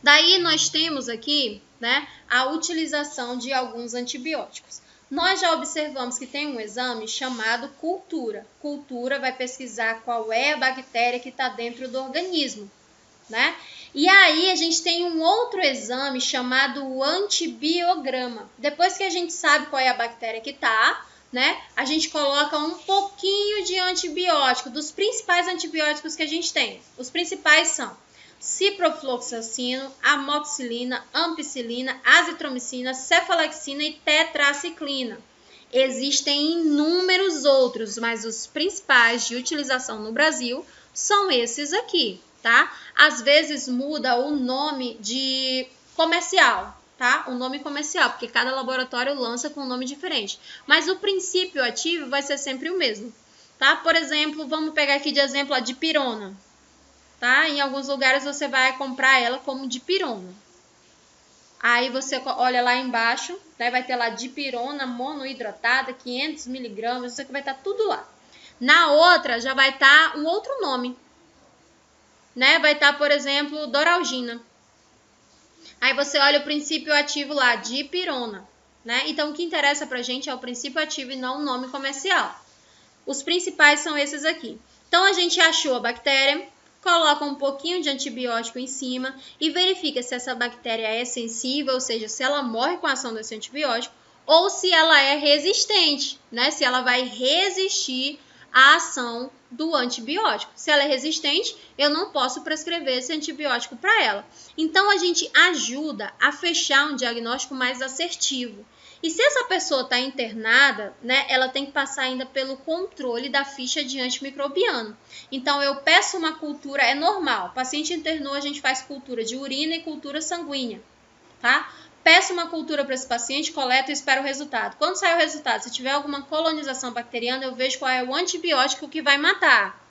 Daí nós temos aqui, né, a utilização de alguns antibióticos. Nós já observamos que tem um exame chamado cultura. Cultura vai pesquisar qual é a bactéria que está dentro do organismo, né? E aí a gente tem um outro exame chamado o antibiograma. Depois que a gente sabe qual é a bactéria que está, né, a gente coloca um pouquinho de antibiótico, dos principais antibióticos que a gente tem. Os principais são ciprofloxacino, amoxicilina, ampicilina, azitromicina, cefalexina e tetraciclina. Existem inúmeros outros, mas os principais de utilização no Brasil são esses aqui, tá? Às vezes muda o nome de comercial, tá? O nome comercial, porque cada laboratório lança com um nome diferente. Mas o princípio ativo vai ser sempre o mesmo, tá? Por exemplo, vamos pegar aqui de exemplo a dipirona, tá? Em alguns lugares você vai comprar ela como dipirona. Aí você olha lá embaixo, né? Vai ter lá dipirona monohidratada, 500 mg, isso aqui vai estar tudo lá. Na outra já vai estar um outro nome, né? Vai estar, por exemplo, doralgina. Aí você olha o princípio ativo lá, dipirona, né? Então, o que interessa pra gente é o princípio ativo e não o nome comercial. Os principais são esses aqui. Então, a gente achou a bactéria, coloca um pouquinho de antibiótico em cima e verifica se essa bactéria é sensível, ou seja, se ela morre com a ação desse antibiótico, ou se ela é resistente, né? Se ela vai resistir à ação do antibiótico. Se ela é resistente, eu não posso prescrever esse antibiótico para ela. Então, a gente ajuda a fechar um diagnóstico mais assertivo. E se essa pessoa está internada, né, ela tem que passar ainda pelo controle da ficha de antimicrobiano. Então, eu peço uma cultura, é normal. O paciente internou, a gente faz cultura de urina e cultura sanguínea, tá? Peço uma cultura para esse paciente, coleto e espero o resultado. Quando sai o resultado, se tiver alguma colonização bacteriana, eu vejo qual é o antibiótico que vai matar.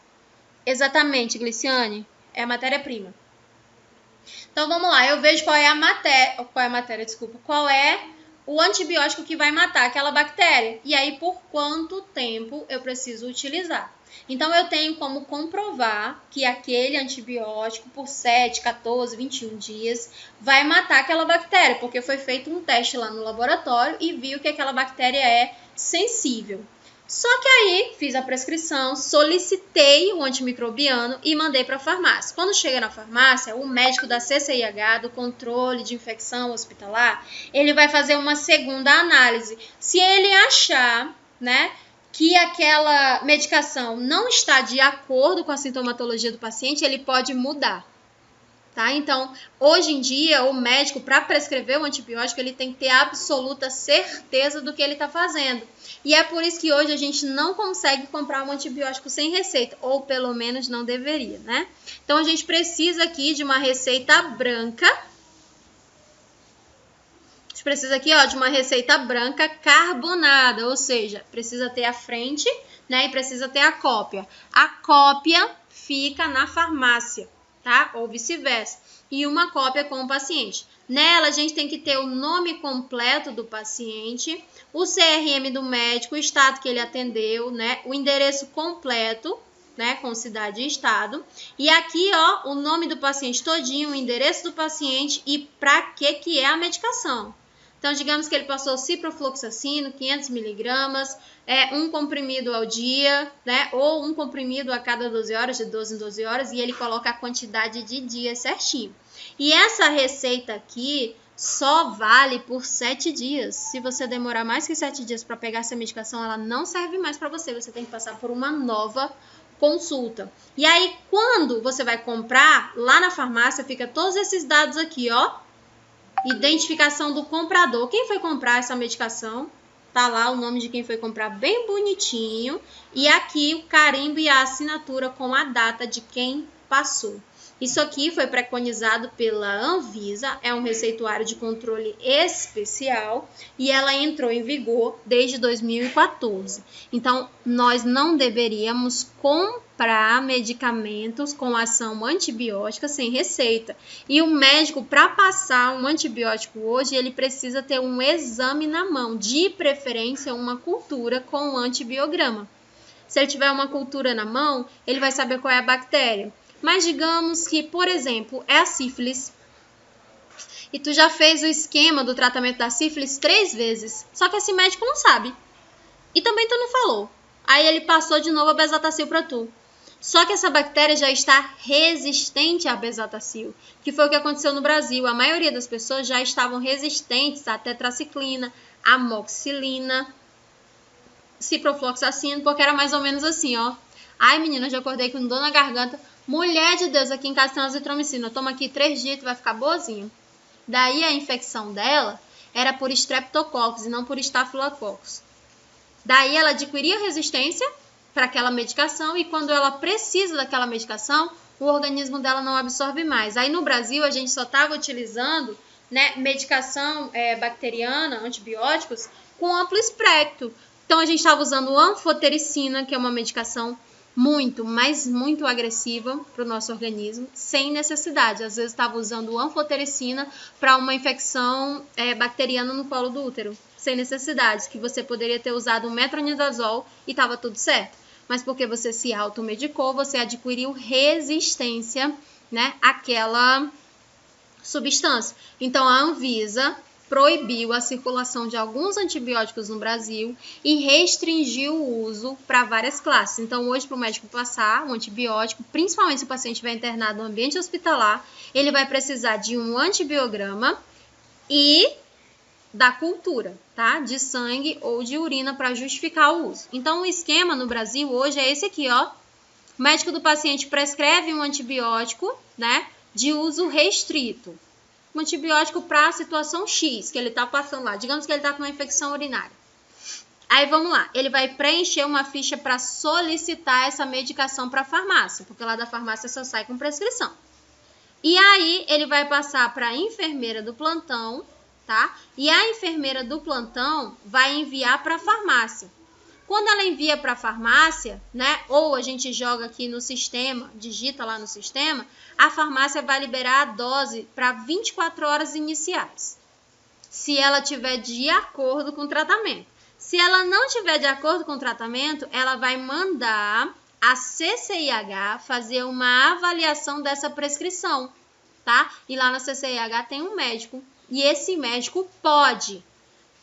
Exatamente, Gliciane, é a matéria-prima. Então, vamos lá, eu vejo qual é o antibiótico que vai matar aquela bactéria. E aí, por quanto tempo eu preciso utilizar. Então, eu tenho como comprovar que aquele antibiótico, por 7, 14, 21 dias, vai matar aquela bactéria, porque foi feito um teste lá no laboratório e viu que aquela bactéria é sensível. Só que aí, fiz a prescrição, solicitei o antimicrobiano e mandei para a farmácia. Quando chega na farmácia, o médico da CCIH, do controle de infecção hospitalar, ele vai fazer uma segunda análise. Se ele achar, né, que aquela medicação não está de acordo com a sintomatologia do paciente, ele pode mudar, tá? Então, hoje em dia, o médico, para prescrever o antibiótico, ele tem que ter absoluta certeza do que ele está fazendo. E é por isso que hoje a gente não consegue comprar um antibiótico sem receita, ou pelo menos não deveria, né? Então, a gente precisa aqui de uma receita branca. A gente precisa aqui, ó, de uma receita branca carbonada, ou seja, precisa ter a frente, né, e precisa ter a cópia. A cópia fica na farmácia, tá? Ou vice-versa. E uma cópia com o paciente. Nela, a gente tem que ter o nome completo do paciente, o CRM do médico, o estado que ele atendeu, né, o endereço completo, né, com cidade e estado. E aqui, ó, o nome do paciente todinho, o endereço do paciente e para que é a medicação. Então, digamos que ele passou ciprofloxacino, 500 mg, um comprimido ao dia, né? Ou um comprimido a cada 12 horas, de 12 em 12 horas, e ele coloca a quantidade de dias certinho. E essa receita aqui só vale por 7 dias. Se você demorar mais que 7 dias para pegar essa medicação, ela não serve mais para você. Você tem que passar por uma nova consulta. E aí, quando você vai comprar, lá na farmácia, fica todos esses dados aqui, ó. Identificação do comprador. Quem foi comprar essa medicação? Tá lá o nome de quem foi comprar bem bonitinho. E aqui o carimbo e a assinatura com a data de quem passou. Isso aqui foi preconizado pela Anvisa, é um receituário de controle especial e ela entrou em vigor desde 2014. Então, nós não deveríamos comprar medicamentos com ação antibiótica sem receita. E o médico, para passar um antibiótico hoje, ele precisa ter um exame na mão, de preferência uma cultura com antibiograma. Se ele tiver uma cultura na mão, ele vai saber qual é a bactéria. Mas digamos que, por exemplo, é a sífilis. E tu já fez o esquema do tratamento da sífilis 3 vezes. Só que esse médico não sabe. E também tu não falou. Aí ele passou de novo a bezetacil para tu. Só que essa bactéria já está resistente à bezetacil. Que foi o que aconteceu no Brasil. A maioria das pessoas já estavam resistentes à tetraciclina, amoxicilina, ciprofloxacino, porque era mais ou menos assim, ó. Ai, menina, já acordei com dor na garganta. Mulher de Deus, aqui em casa tem azitromicina. Toma aqui 3 dias e vai ficar boazinha. Daí a infecção dela era por Streptococcus e não por Staphylococcus. Daí ela adquiria resistência para aquela medicação e quando ela precisa daquela medicação, o organismo dela não absorve mais. Aí no Brasil a gente só estava utilizando, né, medicação bacteriana, antibióticos, com amplo espectro. Então a gente estava usando anfotericina, que é uma medicação muito, mas muito agressiva para o nosso organismo, sem necessidade. Às vezes estava usando anfotericina para uma infecção bacteriana no colo do útero, sem necessidade, que você poderia ter usado um metronidazol e estava tudo certo. Mas porque você se automedicou, você adquiriu resistência, né, àquela substância. Então a Anvisa proibiu a circulação de alguns antibióticos no Brasil e restringiu o uso para várias classes. Então, hoje, para o médico passar um antibiótico, principalmente se o paciente estiver internado no ambiente hospitalar, ele vai precisar de um antibiograma e da cultura, tá? De sangue ou de urina para justificar o uso. Então, o esquema no Brasil hoje é esse aqui, ó. O médico do paciente prescreve um antibiótico, né, de uso restrito. Um antibiótico para a situação X que ele está passando lá. Digamos que ele está com uma infecção urinária. Aí vamos lá, ele vai preencher uma ficha para solicitar essa medicação para a farmácia, porque lá da farmácia só sai com prescrição. E aí ele vai passar para a enfermeira do plantão, tá? E a enfermeira do plantão vai enviar para a farmácia. Quando ela envia para a farmácia, né, ou a gente joga aqui no sistema, digita lá no sistema, a farmácia vai liberar a dose para 24 horas iniciais, se ela tiver de acordo com o tratamento. Se ela não tiver de acordo com o tratamento, ela vai mandar a CCIH fazer uma avaliação dessa prescrição, tá? E lá na CCIH tem um médico, e esse médico pode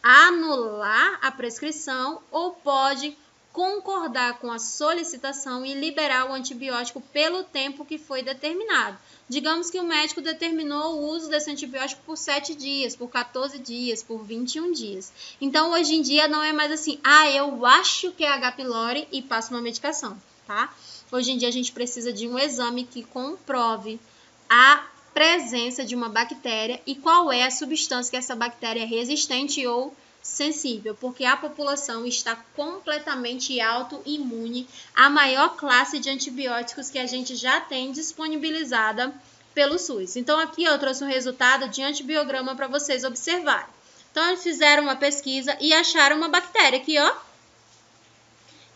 anular a prescrição ou pode concordar com a solicitação e liberar o antibiótico pelo tempo que foi determinado. Digamos que o médico determinou o uso desse antibiótico por 7 dias, por 14 dias, por 21 dias. Então, hoje em dia, não é mais assim, eu acho que é H. pylori e passo uma medicação, tá? Hoje em dia, a gente precisa de um exame que comprove a presença de uma bactéria e qual é a substância que essa bactéria é resistente ou sensível, porque a população está completamente autoimune à maior classe de antibióticos que a gente já tem disponibilizada pelo SUS. Então aqui eu trouxe um resultado de antibiograma para vocês observarem. Então eles fizeram uma pesquisa e acharam uma bactéria aqui, ó,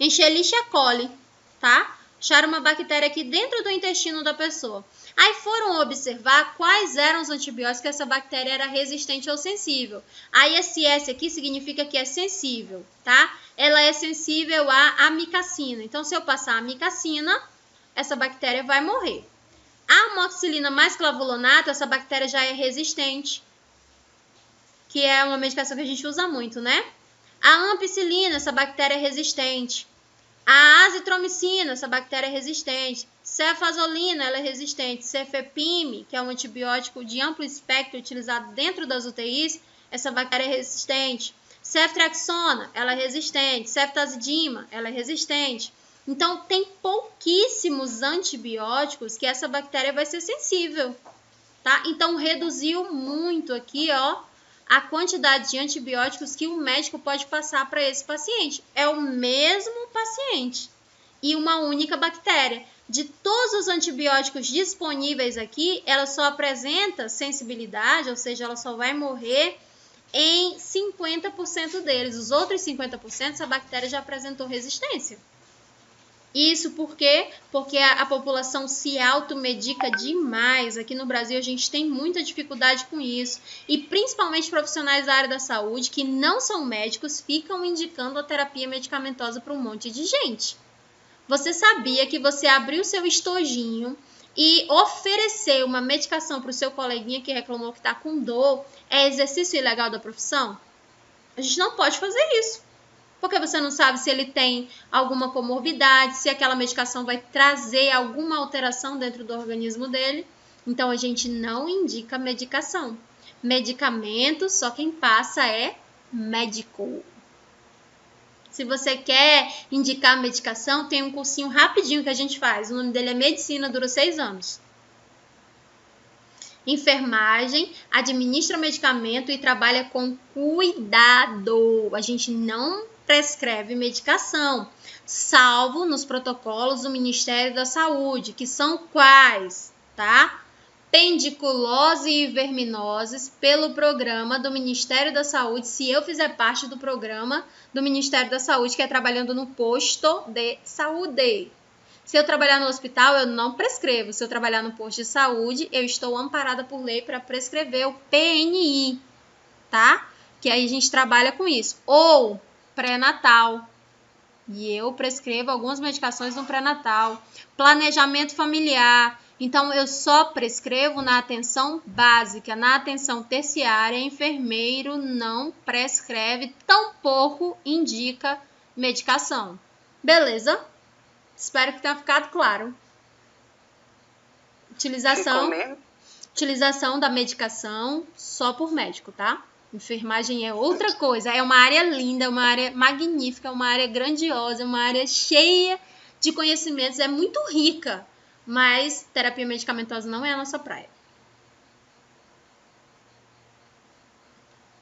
Escherichia coli, tá? Acharam uma bactéria aqui dentro do intestino da pessoa. Aí foram observar quais eram os antibióticos que essa bactéria era resistente ou sensível. Aí esse S aqui significa que é sensível, tá? Ela é sensível à amicacina. Então, se eu passar a amicacina, essa bactéria vai morrer. A amoxicilina mais clavulonato, essa bactéria já é resistente, que é uma medicação que a gente usa muito, né? A ampicilina, essa bactéria é resistente. A azitromicina, essa bactéria é resistente. Cefazolina, ela é resistente. Cefepime, que é um antibiótico de amplo espectro utilizado dentro das UTIs, essa bactéria é resistente. Ceftriaxona, ela é resistente. Ceftazidima, ela é resistente. Então, tem pouquíssimos antibióticos que essa bactéria vai ser sensível, tá? Então, reduziu muito aqui, ó, a quantidade de antibióticos que o médico pode passar para esse paciente. É o mesmo paciente e uma única bactéria. De todos os antibióticos disponíveis aqui, ela só apresenta sensibilidade, ou seja, ela só vai morrer em 50% deles. Os outros 50%, essa bactéria já apresentou resistência. Isso por quê? Porque a população se automedica demais. Aqui no Brasil a gente tem muita dificuldade com isso. E principalmente profissionais da área da saúde que não são médicos ficam indicando a terapia medicamentosa para um monte de gente. Você sabia que você abrir o seu estojinho e oferecer uma medicação para o seu coleguinha que reclamou que está com dor é exercício ilegal da profissão? A gente não pode fazer isso. Porque você não sabe se ele tem alguma comorbidade, se aquela medicação vai trazer alguma alteração dentro do organismo dele. Então, a gente não indica medicação. Medicamento, só quem passa é médico. Se você quer indicar medicação, tem um cursinho rapidinho que a gente faz. O nome dele é Medicina, dura 6 anos. Enfermagem, administra medicamento e trabalha com cuidado. A gente não prescreve medicação, salvo nos protocolos do Ministério da Saúde, que são quais, tá? Pendiculose e verminoses pelo programa do Ministério da Saúde, se eu fizer parte do programa do Ministério da Saúde, que é trabalhando no posto de saúde. Se eu trabalhar no hospital, eu não prescrevo. Se eu trabalhar no posto de saúde, eu estou amparada por lei para prescrever o PNI, tá? Que aí a gente trabalha com isso. Ou pré-natal. E eu prescrevo algumas medicações no pré-natal. Planejamento familiar. Então, eu só prescrevo na atenção básica. Na atenção terciária, enfermeiro não prescreve, tampouco indica medicação. Beleza? Espero que tenha ficado claro. Utilização da medicação só por médico, tá? Enfermagem é outra coisa. É uma área linda, é uma área magnífica, é uma área grandiosa, é uma área cheia de conhecimentos, é muito rica. Mas terapia medicamentosa não é a nossa praia.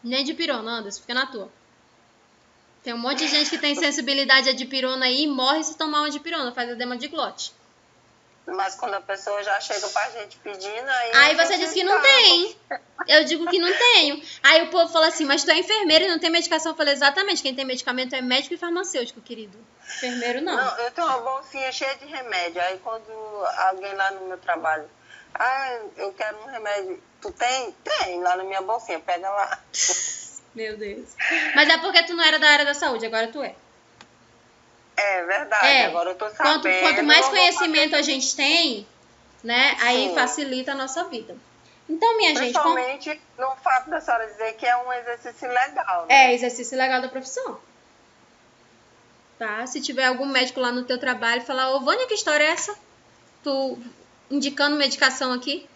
Nem dipirona, Anderson, fica na tua. Tem um monte de gente que tem sensibilidade a dipirona aí e morre se tomar uma dipirona, faz edema de glote. Mas quando a pessoa já chega pra gente pedindo, aí você diz que não tem. Eu digo que não tenho. Aí o povo fala assim, mas tu é enfermeira e não tem medicação. Eu falei, exatamente, quem tem medicamento é médico e farmacêutico, querido. Enfermeiro não. Não, eu tenho uma bolsinha cheia de remédio. Aí quando alguém lá no meu trabalho, eu quero um remédio. Tu tem? Tem, lá na minha bolsinha, pega lá. Meu Deus. Mas é porque tu não era da área da saúde, agora tu é. É verdade, agora eu tô sabendo. Quanto mais conhecimento a gente tem, né, aí facilita a nossa vida. Então, minha gente... Principalmente no fato da senhora dizer que é um exercício legal, né? É, exercício legal da profissão. Tá? Se tiver algum médico lá no teu trabalho e falar, ô, Vânia, que história é essa? Tu indicando medicação aqui?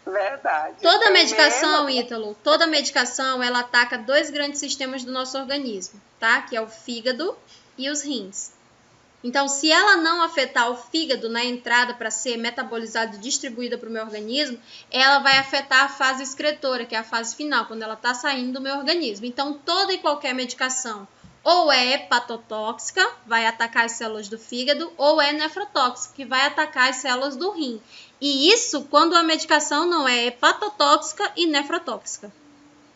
Verdade. Toda medicação, Ítalo, toda medicação, ela ataca 2 grandes sistemas do nosso organismo, tá? Que é o fígado e os rins. Então, se ela não afetar o fígado na entrada para ser metabolizada e distribuída para o meu organismo, ela vai afetar a fase excretora, que é a fase final, quando ela está saindo do meu organismo. Então, toda e qualquer medicação ou é hepatotóxica, vai atacar as células do fígado, ou é nefrotóxica, que vai atacar as células do rim. E isso quando a medicação não é hepatotóxica e nefrotóxica.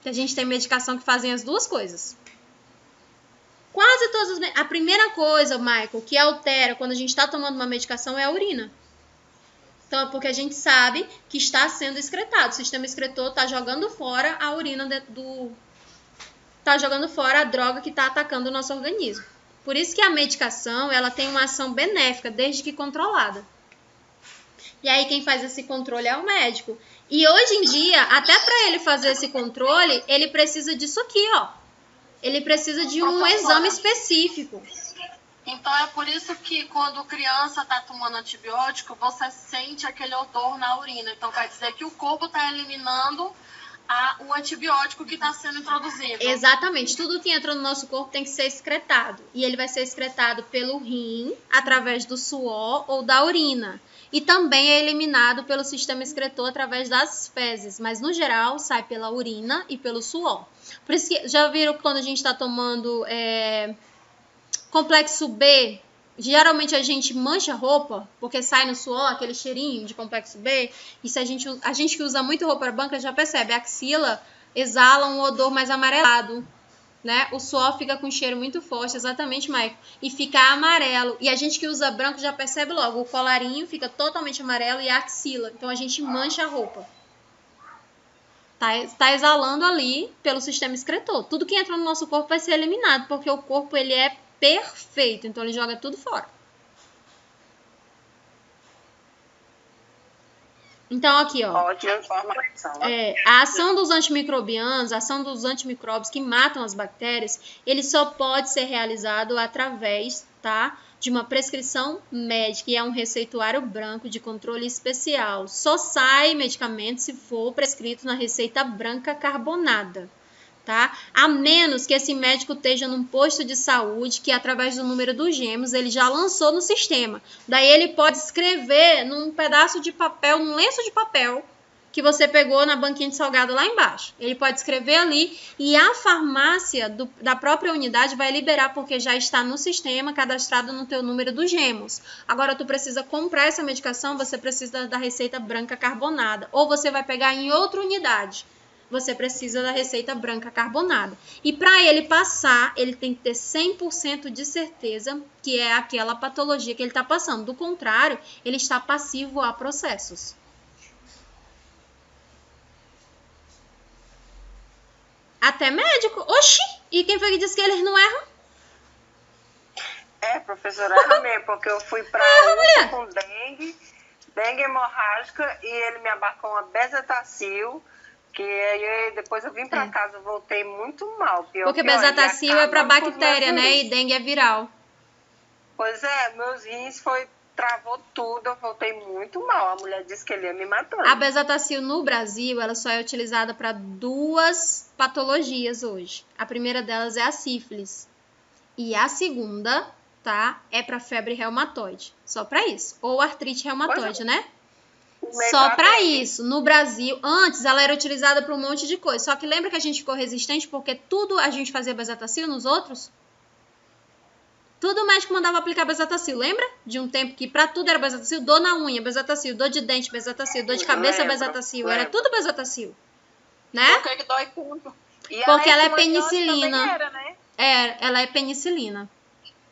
Que a gente tem medicação que fazem as duas coisas. Quase todas as... A primeira coisa, Michael, que altera quando a gente está tomando uma medicação é a urina. Então, é porque a gente sabe que está sendo excretado. O sistema excretor está jogando fora a urina está jogando fora a droga que está atacando o nosso organismo. Por isso que a medicação, ela tem uma ação benéfica, desde que controlada. E aí quem faz esse controle é o médico. E hoje em dia, até para ele fazer esse controle, ele precisa disso aqui, ó. Ele precisa de um exame específico. Então é por isso que quando criança está tomando antibiótico, você sente aquele odor na urina. Então quer dizer que o corpo está eliminando o antibiótico que está sendo introduzido. Exatamente. Tudo que entra no nosso corpo tem que ser excretado. E ele vai ser excretado pelo rim, através do suor ou da urina. E também é eliminado pelo sistema excretor através das fezes. Mas, no geral, sai pela urina e pelo suor. Por isso que, já viram que quando a gente está tomando complexo B, geralmente a gente mancha a roupa, porque sai no suor, aquele cheirinho de complexo B. E se a gente que usa muito roupa branca já percebe, a axila exala um odor mais amarelado, né? O suor fica com um cheiro muito forte, exatamente, Michael, e fica amarelo. E a gente que usa branco já percebe logo, o colarinho fica totalmente amarelo e a axila. Então a gente mancha a roupa. Tá exalando ali pelo sistema excretor. Tudo que entra no nosso corpo vai ser eliminado, porque o corpo ele é perfeito, então ele joga tudo fora. Então, aqui, ó. Ótima informação. A ação dos antimicrobianos, a ação dos antimicróbios que matam as bactérias, ele só pode ser realizado através, tá, de uma prescrição médica, e é um receituário branco de controle especial. Só sai medicamento se for prescrito na receita branca carbonada, tá? A menos que esse médico esteja num posto de saúde que, através do número dos gêmeos, ele já lançou no sistema. Daí ele pode escrever num pedaço de papel, num lenço de papel, que você pegou na banquinha de salgado lá embaixo. Ele pode escrever ali e a farmácia da própria unidade vai liberar, porque já está no sistema, cadastrado no teu número dos gêmeos. Agora, tu precisa comprar essa medicação, você precisa da receita branca carbonada. Ou você vai pegar em outra unidade. Você precisa da receita branca carbonada. E para ele passar, ele tem que ter 100% de certeza que é aquela patologia que ele está passando. Do contrário, ele está passivo a processos. Até médico. Oxi! E quem foi que disse que eles não erram? Professora, erra mesmo, porque eu fui pra UPA com dengue hemorrágica, e ele me abarcou uma bezetacil, que aí depois eu vim pra casa, voltei muito mal. Porque bezetacil é pra bactéria, né? E dengue é viral. Pois é, meus rins travou tudo, eu voltei muito mal. A mulher disse que ele ia me matando. A bezetacil no Brasil, ela só é utilizada para 2 patologias hoje. A primeira delas é a sífilis. E a segunda, tá, é para febre reumatoide. Só para isso. Ou artrite reumatoide, né? Só para isso. No Brasil, antes ela era utilizada para um monte de coisa. Só que lembra que a gente ficou resistente porque tudo a gente fazia bezetacil nos outros? Tudo o médico mandava aplicar bezetacil, lembra? De um tempo que pra tudo era bezetacil, dor na unha, bezetacil, dor de dente, bezetacil, dor de cabeça, bezetacil, era tudo bezetacil, né? Por que dói tanto? Porque ela é penicilina. Era, né? Ela é penicilina.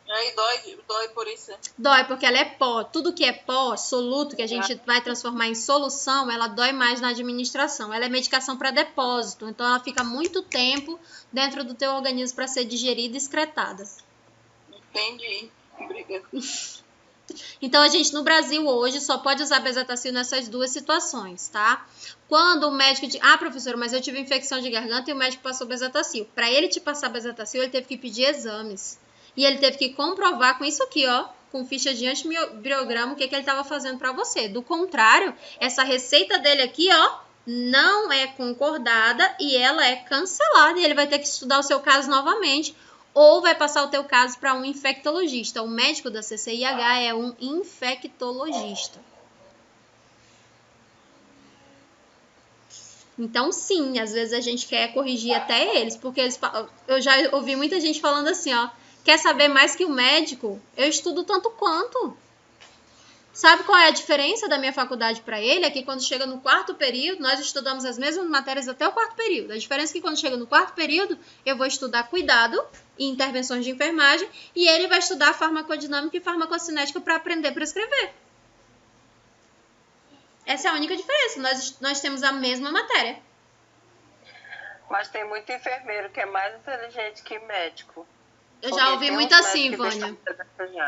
Aí dói por isso. Dói porque ela é pó. Tudo que é pó, soluto, que a gente vai transformar em solução, ela dói mais na administração. Ela é medicação para depósito, então ela fica muito tempo dentro do teu organismo para ser digerida e excretada. Entendi. Obrigada. Então, a gente no Brasil hoje só pode usar bezetacil nessas 2 situações, tá? Quando o médico diz, professora, mas eu tive infecção de garganta e o médico passou bezetacil. Para ele te passar bezetacil, ele teve que pedir exames. E ele teve que comprovar com isso aqui, ó, com ficha de antibiograma, o que ele estava fazendo para você. Do contrário, essa receita dele aqui, ó, não é concordada e ela é cancelada. E ele vai ter que estudar o seu caso novamente. Ou vai passar o teu caso para um infectologista. O médico da CCIH é um infectologista. Então, sim, às vezes a gente quer corrigir até eles, porque eu já ouvi muita gente falando assim, ó, quer saber mais que o médico? Eu estudo tanto quanto. Sabe qual é a diferença da minha faculdade para ele? É que quando chega no 4º período, nós estudamos as mesmas matérias até o 4º período. A diferença é que quando chega no 4º período, eu vou estudar cuidado e intervenções de enfermagem, e ele vai estudar farmacodinâmica e farmacocinética para aprender a prescrever. Essa é a única diferença. Nós temos a mesma matéria. Mas tem muito enfermeiro que é mais inteligente que médico. Eu já ouvi muito assim, Vânia.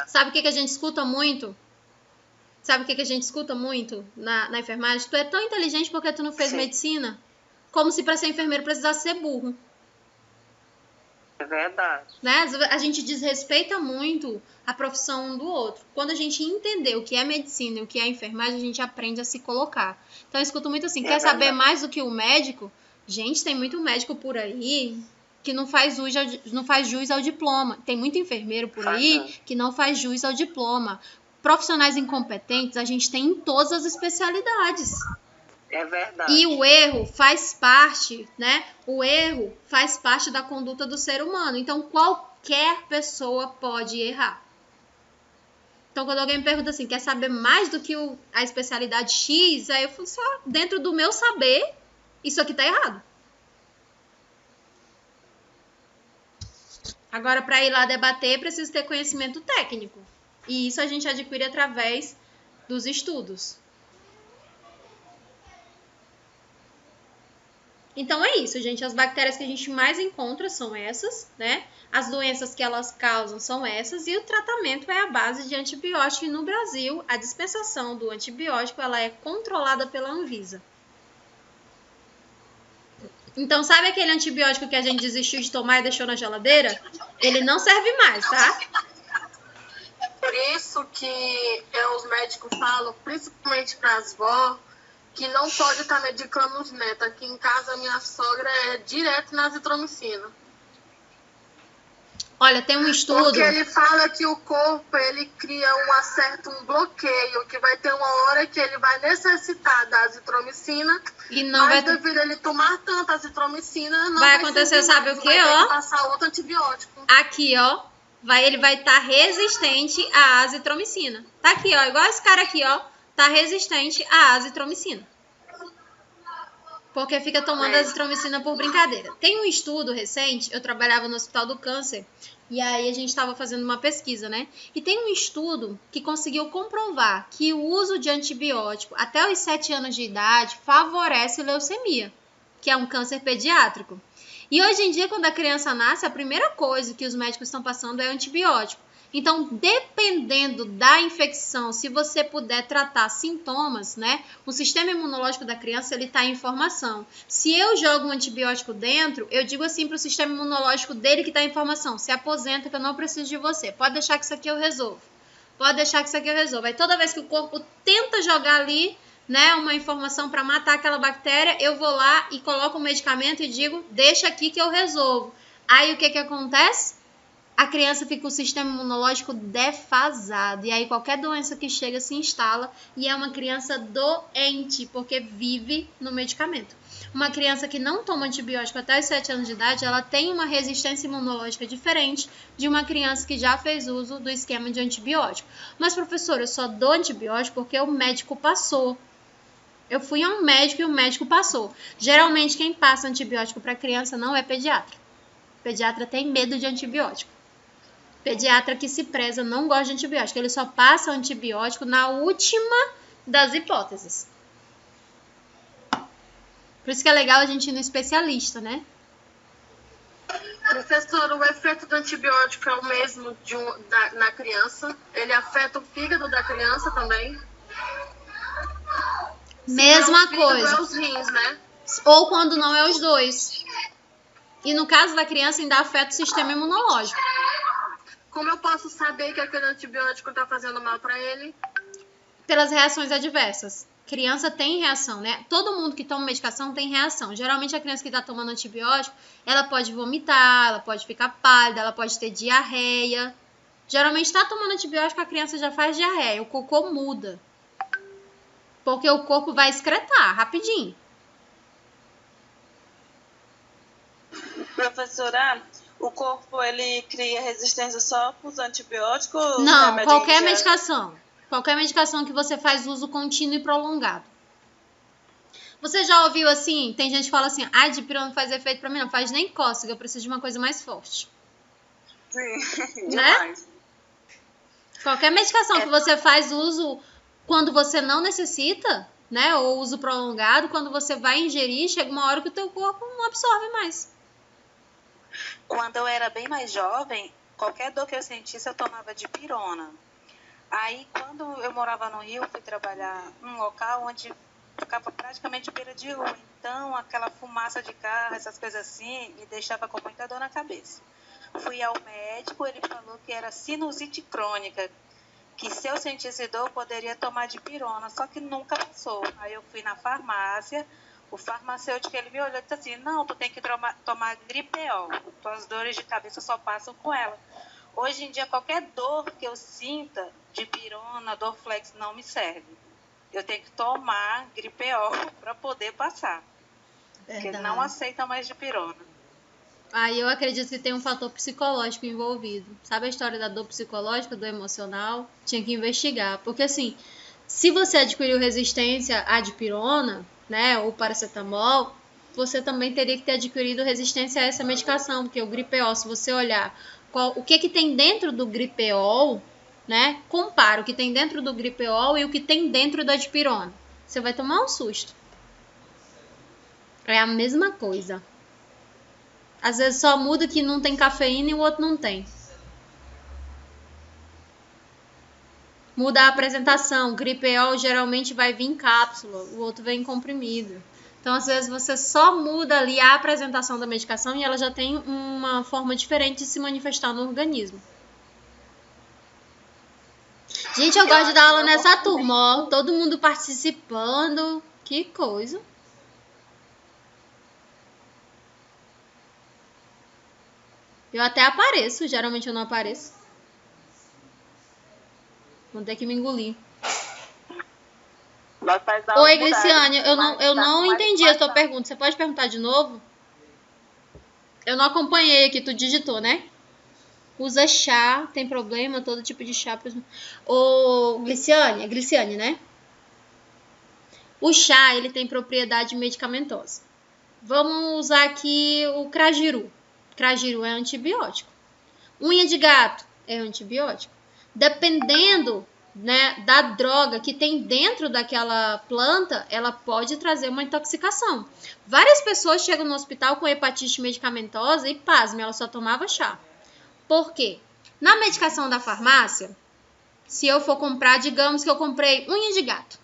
Sabe o que a gente escuta muito? Sabe o que a gente escuta muito na enfermagem? Tu é tão inteligente porque tu não fez medicina? Como se para ser enfermeiro precisasse ser burro. É verdade. Né? A gente desrespeita muito a profissão um do outro. Quando a gente entender o que é medicina e o que é enfermagem, a gente aprende a se colocar. Então eu escuto muito assim, quer saber mais do que o médico? Gente, tem muito médico por aí que não faz jus ao diploma. Tem muito enfermeiro por aí que não faz jus ao diploma. Profissionais incompetentes a gente tem em todas as especialidades. É verdade. E o erro faz parte, né? O erro faz parte da conduta do ser humano. Então, qualquer pessoa pode errar. Então, quando alguém me pergunta assim, quer saber mais do que a especialidade X? Aí eu falo só, dentro do meu saber, isso aqui tá errado. Agora, para ir lá debater, preciso ter conhecimento técnico. E isso a gente adquire através dos estudos. Então é isso, gente. As bactérias que a gente mais encontra são essas, né? As doenças que elas causam são essas. E o tratamento é a base de antibiótico. E no Brasil, a dispensação do antibiótico ela é controlada pela Anvisa. Então, sabe aquele antibiótico que a gente desistiu de tomar e deixou na geladeira? Ele não serve mais, tá? Por isso que os médicos falam, principalmente para as vó, que não pode estar medicando os netos. Aqui em casa, minha sogra é direto na azitromicina. Olha, tem um estudo... Porque ele fala que o corpo, ele cria um bloqueio, que vai ter uma hora que ele vai necessitar da azitromicina, e não mas vai... devido a ele tomar tanta azitromicina, não vai acontecer, sabe o que, ó? Vai passar outro antibiótico. Aqui, ó, ele vai estar resistente à azitromicina. Tá aqui, ó, igual esse cara aqui, ó, tá resistente à azitromicina. Porque fica tomando azitromicina por brincadeira. Tem um estudo recente, eu trabalhava no Hospital do Câncer, e aí a gente estava fazendo uma pesquisa, né? E tem um estudo que conseguiu comprovar que o uso de antibiótico até os 7 anos de idade favorece leucemia, que é um câncer pediátrico. E hoje em dia, quando a criança nasce, a primeira coisa que os médicos estão passando é antibiótico. Então, dependendo da infecção, se você puder tratar sintomas, né? O sistema imunológico da criança, ele está em formação. Se eu jogo um antibiótico dentro, eu digo assim para o sistema imunológico dele que está em formação: se aposenta que eu não preciso de você. Pode deixar que isso aqui eu resolvo. Pode deixar que isso aqui eu resolvo. Aí toda vez que o corpo tenta jogar ali, né, uma informação para matar aquela bactéria, eu vou lá e coloco um medicamento e digo: deixa aqui que eu resolvo. Aí o que acontece? A criança fica com o sistema imunológico defasado. E aí qualquer doença que chega se instala e é uma criança doente, porque vive no medicamento. Uma criança que não toma antibiótico até os 7 anos de idade, ela tem uma resistência imunológica diferente de uma criança que já fez uso do esquema de antibiótico. Mas, professor, eu só dou antibiótico porque o médico passou. Eu fui a um médico e o médico passou. Geralmente, quem passa antibiótico para criança não é pediatra. Pediatra tem medo de antibiótico. Pediatra que se preza não gosta de antibiótico. Ele só passa antibiótico na última das hipóteses. Por isso que é legal a gente ir no especialista, né? Professor, o efeito do antibiótico é o mesmo na criança? Ele afeta o fígado da criança também? Mesma coisa. É os rins, né? Ou quando não é os dois. E no caso da criança ainda afeta o sistema imunológico. Como eu posso saber que aquele antibiótico está fazendo mal para ele? Pelas reações adversas. Criança tem reação, né? Todo mundo que toma medicação tem reação. Geralmente a criança que está tomando antibiótico, ela pode vomitar, ela pode ficar pálida, ela pode ter diarreia. Geralmente está tomando antibiótico, a criança já faz diarreia, o cocô muda. Porque o corpo vai excretar rapidinho. Professora, o corpo ele cria resistência só para os antibióticos? Não, qualquer medicação. Qualquer medicação que você faz uso contínuo e prolongado. Você já ouviu assim? Tem gente que fala assim: a dipirona não faz efeito para mim, não faz nem cócega, eu preciso de uma coisa mais forte. Sim, né? demais. Qualquer medicação que você faz uso quando você não necessita, né? Ou uso prolongado, quando você vai ingerir, chega uma hora que o teu corpo não absorve mais. Quando eu era bem mais jovem, qualquer dor que eu sentisse, eu tomava dipirona. Aí, quando eu morava no Rio, fui trabalhar num local onde ficava praticamente beira de rua. Então, aquela fumaça de carro, essas coisas assim, me deixava com muita dor na cabeça. Fui ao médico, ele falou que era sinusite crônica, que se eu sentisse dor, eu poderia tomar dipirona, só que nunca passou. Aí eu fui na farmácia, o farmacêutico, ele me olhou e disse assim: não, tu tem que tomar Gripeol, tuas dores de cabeça só passam com ela. Hoje em dia, qualquer dor que eu sinta, dipirona, Dorflex, não me serve. Eu tenho que tomar Gripeol para poder passar. Verdade. Porque não aceita mais dipirona. Aí eu acredito que tem um fator psicológico envolvido. Sabe a história da dor psicológica, do emocional? Tinha que investigar. Porque assim, se você adquiriu resistência à dipirona, né, ou paracetamol, você também teria que ter adquirido resistência a essa medicação. Porque o Gripeol, se você olhar o que tem dentro do Gripeol, né, compara o que tem dentro do Gripeol e o que tem dentro da dipirona. Você vai tomar um susto. É a mesma coisa. Às vezes só muda que não tem cafeína e o outro não tem. Muda a apresentação. O Gripeol geralmente vai vir em cápsula, o outro vem em comprimido. Então, às vezes, você só muda ali a apresentação da medicação e ela já tem uma forma diferente de se manifestar no organismo. Gente, eu gosto de dar aula nessa turma, ó. Todo mundo participando. Que coisa. Eu até apareço, geralmente eu não apareço. Vou ter que me engolir. Oi, Gliciane, eu não entendi a tua pergunta. Você pode perguntar de novo? Eu não acompanhei aqui, tu digitou, né? Usa chá, tem problema, todo tipo de chá. Ô, Gliciane, é Gliciane, né? O chá, ele tem propriedade medicamentosa. Vamos usar aqui o crajiru. Crajiru é antibiótico. Unha de gato é antibiótico. Dependendo, né, da droga que tem dentro daquela planta, ela pode trazer uma intoxicação. Várias pessoas chegam no hospital com hepatite medicamentosa e, pasme, ela só tomava chá. Por quê? Na medicação da farmácia, se eu for comprar, digamos que eu comprei unha de gato.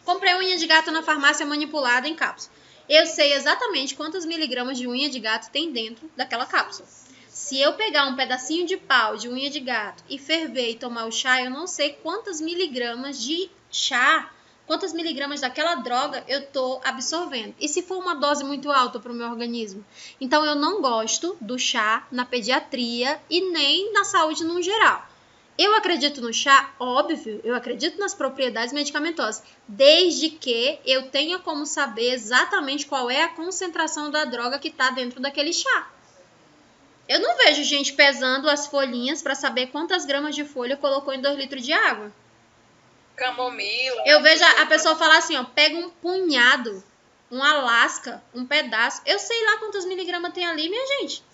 Comprei unha de gato na farmácia manipulada em cápsula. Eu sei exatamente quantos miligramas de unha de gato tem dentro daquela cápsula. Se eu pegar um pedacinho de pau de unha de gato e ferver e tomar o chá, eu não sei quantos miligramas de chá, quantos miligramas daquela droga eu tô absorvendo. E se for uma dose muito alta para o meu organismo? Então, eu não gosto do chá na pediatria e nem na saúde no geral. Eu acredito no chá, óbvio, eu acredito nas propriedades medicamentosas, desde que eu tenha como saber exatamente qual é a concentração da droga que está dentro daquele chá. Eu não vejo gente pesando as folhinhas para saber quantas gramas de folha colocou em 2 litros de água. Camomila. Eu vejo a pessoa falar assim, ó, pega um punhado, um Alasca, um pedaço. Eu sei lá quantos miligramas tem ali, minha gente.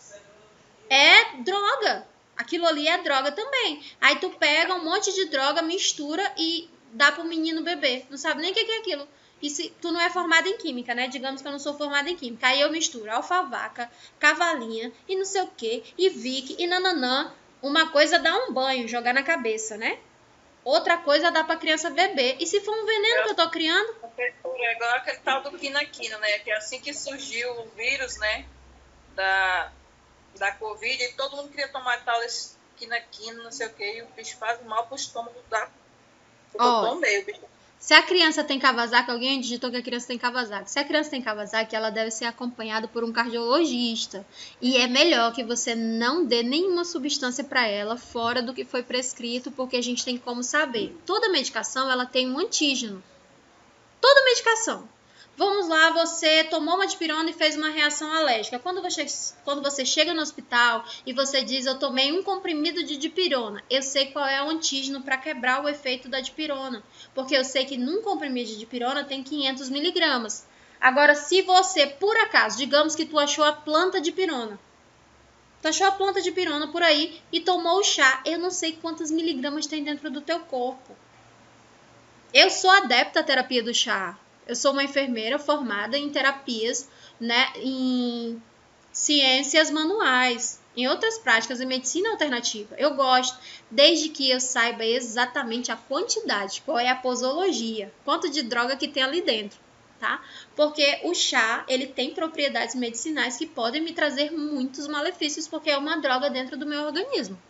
É droga. Aquilo ali é droga também. Aí tu pega um monte de droga, mistura e dá pro menino beber. Não sabe nem o que é aquilo. E se tu não é formada em química, né? Digamos que eu não sou formada em química. Aí eu misturo alfavaca, cavalinha e não sei o que, e Vick, e nananã. Uma coisa dá um banho, jogar na cabeça, né? Outra coisa dá pra criança beber. E se for um veneno que eu tô criando? Agora aquele tal do quinaquina, né? Que assim que surgiu o vírus, né? Da Covid, e todo mundo queria tomar tal quinaquina, não sei o que, e o bicho faz mal pro estômago da... Eu tomei, o bicho. Se a criança tem Kawasaki, alguém digitou que a criança tem Kawasaki. Se a criança tem Kawasaki, ela deve ser acompanhada por um cardiologista. E é melhor que você não dê nenhuma substância para ela fora do que foi prescrito, porque a gente tem como saber. Toda medicação, ela tem um antígeno. Toda medicação. Vamos lá, você tomou uma dipirona e fez uma reação alérgica. Quando você chega no hospital e você diz, eu tomei um comprimido de dipirona, eu sei qual é o antígeno para quebrar o efeito da dipirona. Porque eu sei que num comprimido de dipirona tem 500 miligramas. Agora, se você, por acaso, digamos que tu achou a planta de pirona. Tu achou a planta de pirona por aí e tomou o chá. Eu não sei quantos miligramas tem dentro do teu corpo. Eu sou adepta à terapia do chá. Eu sou uma enfermeira formada em terapias, né, em ciências manuais, em outras práticas de medicina alternativa. Eu gosto, desde que eu saiba exatamente a quantidade, qual é a posologia, quanto de droga que tem ali dentro, tá? Porque o chá, ele tem propriedades medicinais que podem me trazer muitos malefícios, porque é uma droga dentro do meu organismo.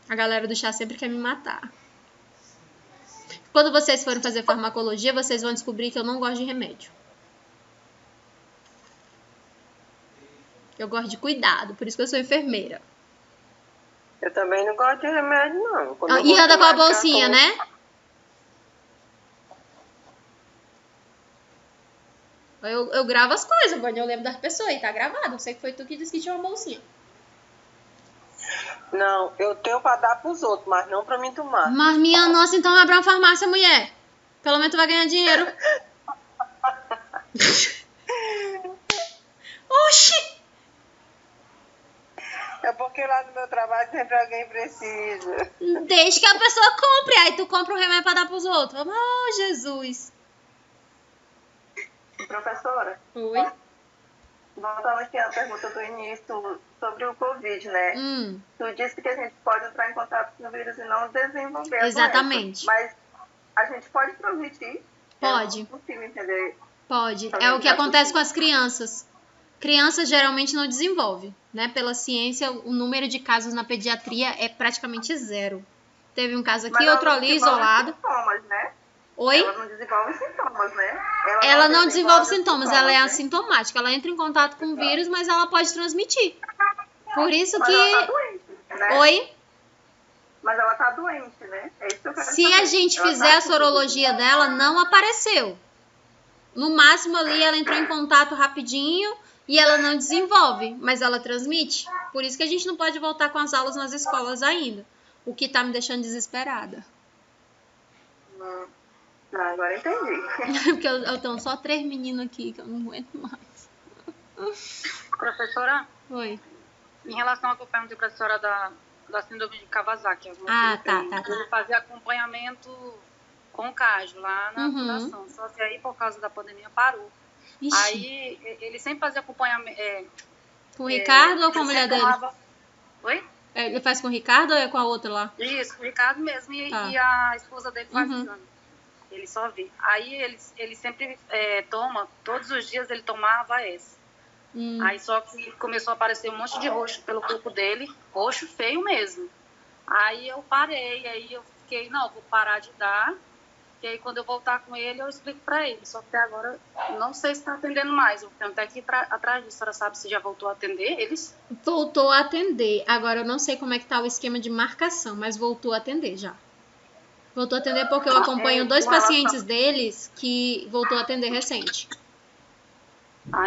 A galera do chá sempre quer me matar. Quando vocês forem fazer farmacologia, vocês vão descobrir que eu não gosto de remédio. Eu gosto de cuidado, por isso que eu sou enfermeira. Eu também não gosto de remédio, não. E anda com a bolsinha, né? Eu gravo as coisas, Bani, eu lembro das pessoas e tá gravado. Não sei que foi tu que disse que tinha uma bolsinha. Não, eu tenho pra dar pros outros, mas não pra mim tomar. Mas minha nossa, então abre uma farmácia, mulher. Pelo menos tu vai ganhar dinheiro. Oxi! É porque lá no meu trabalho sempre alguém precisa. Deixa que a pessoa compre. Aí tu compra um remédio pra dar pros outros. Oh, Jesus. Professora? Oi? Voltando aqui à pergunta do início sobre o Covid, né? Tu disse que a gente pode entrar em contato com o vírus e não desenvolver a Exatamente. doença, mas a gente pode transmitir? Pode. Eu não consigo entender. Pode. É o que acontece com as crianças. Criança geralmente não desenvolve, né? Pela ciência, o número de casos na pediatria é praticamente 0. Teve um caso aqui, outro ali, isolado. Sintomas, né? Oi? Ela não desenvolve sintomas, né? Ela não desenvolve sintomas, ela é assintomática. Ela entra em contato com o vírus, mas ela pode transmitir. Por isso mas que... ela tá doente, né? Oi? Mas ela tá doente, né? É isso que eu quero Se saber. a gente fizer a sorologia dela, não apareceu. No máximo ali, ela entrou em contato rapidinho e ela não desenvolve, mas ela transmite. Por isso que a gente não pode voltar com as aulas nas escolas ainda. O que tá me deixando desesperada. Agora entendi. Porque eu tenho só 3 meninos aqui que eu não aguento mais. Professora? Oi. Em relação ao que eu perguntei para a senhora da síndrome de Kawasaki. Tá. Eu fazia acompanhamento com o Cássio lá na fundação. Só que aí, por causa da pandemia, parou. Ixi. Aí, ele sempre fazia acompanhamento... com o Ricardo ou com a mulher dele? Oi? Ele faz com o Ricardo ou é com a outra lá? Isso, com o Ricardo mesmo. E a esposa dele faz exame. Ele só vê. Aí, ele sempre toma, todos os dias ele tomava AS. Aí só que começou a aparecer um monte de roxo pelo corpo dele, roxo feio mesmo. Aí eu parei, aí eu fiquei, não, vou parar de dar, e aí quando eu voltar com ele eu explico pra ele. Só que até agora não sei se tá atendendo mais, eu tenho até que ir atrás disso. A senhora sabe se já voltou a atender eles? Voltou a atender, agora eu não sei como é que tá o esquema de marcação, mas voltou a atender já. Voltou a atender porque eu acompanho 2 pacientes deles que voltou a atender recente.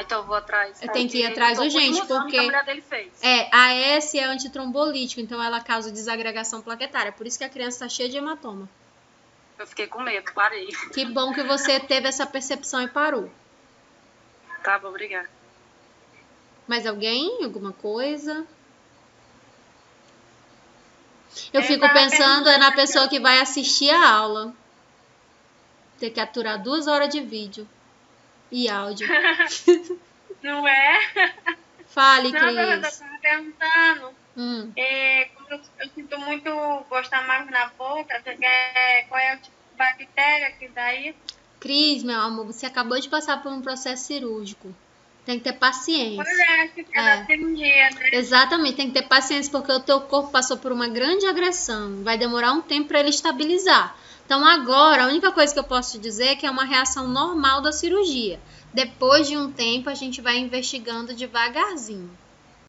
Então eu vou atrás. Tem que ir atrás urgente, porque a mulher dele fez. a AS é antitrombolítico, então ela causa desagregação plaquetária, por isso que a criança tá cheia de hematoma. Eu fiquei com medo, parei. Que bom que você teve essa percepção e parou. Tá bom, obrigada. Mais alguém? Alguma coisa? Eu fico pensando na pessoa que vai assistir a aula. Ter que aturar 2 horas de vídeo e áudio. Não é? Fale, Cris. Não, eu estava perguntando. Como eu sinto muito gostar mais na boca, qual é o tipo de bactéria que dá isso? Cris, meu amor, você acabou de passar por um processo cirúrgico. Tem que ter paciência. Olha, que é da cirurgia, né? Exatamente, tem que ter paciência, porque o teu corpo passou por uma grande agressão. Vai demorar um tempo para ele estabilizar. Então agora, a única coisa que eu posso te dizer é que é uma reação normal da cirurgia. Depois de um tempo, a gente vai investigando devagarzinho.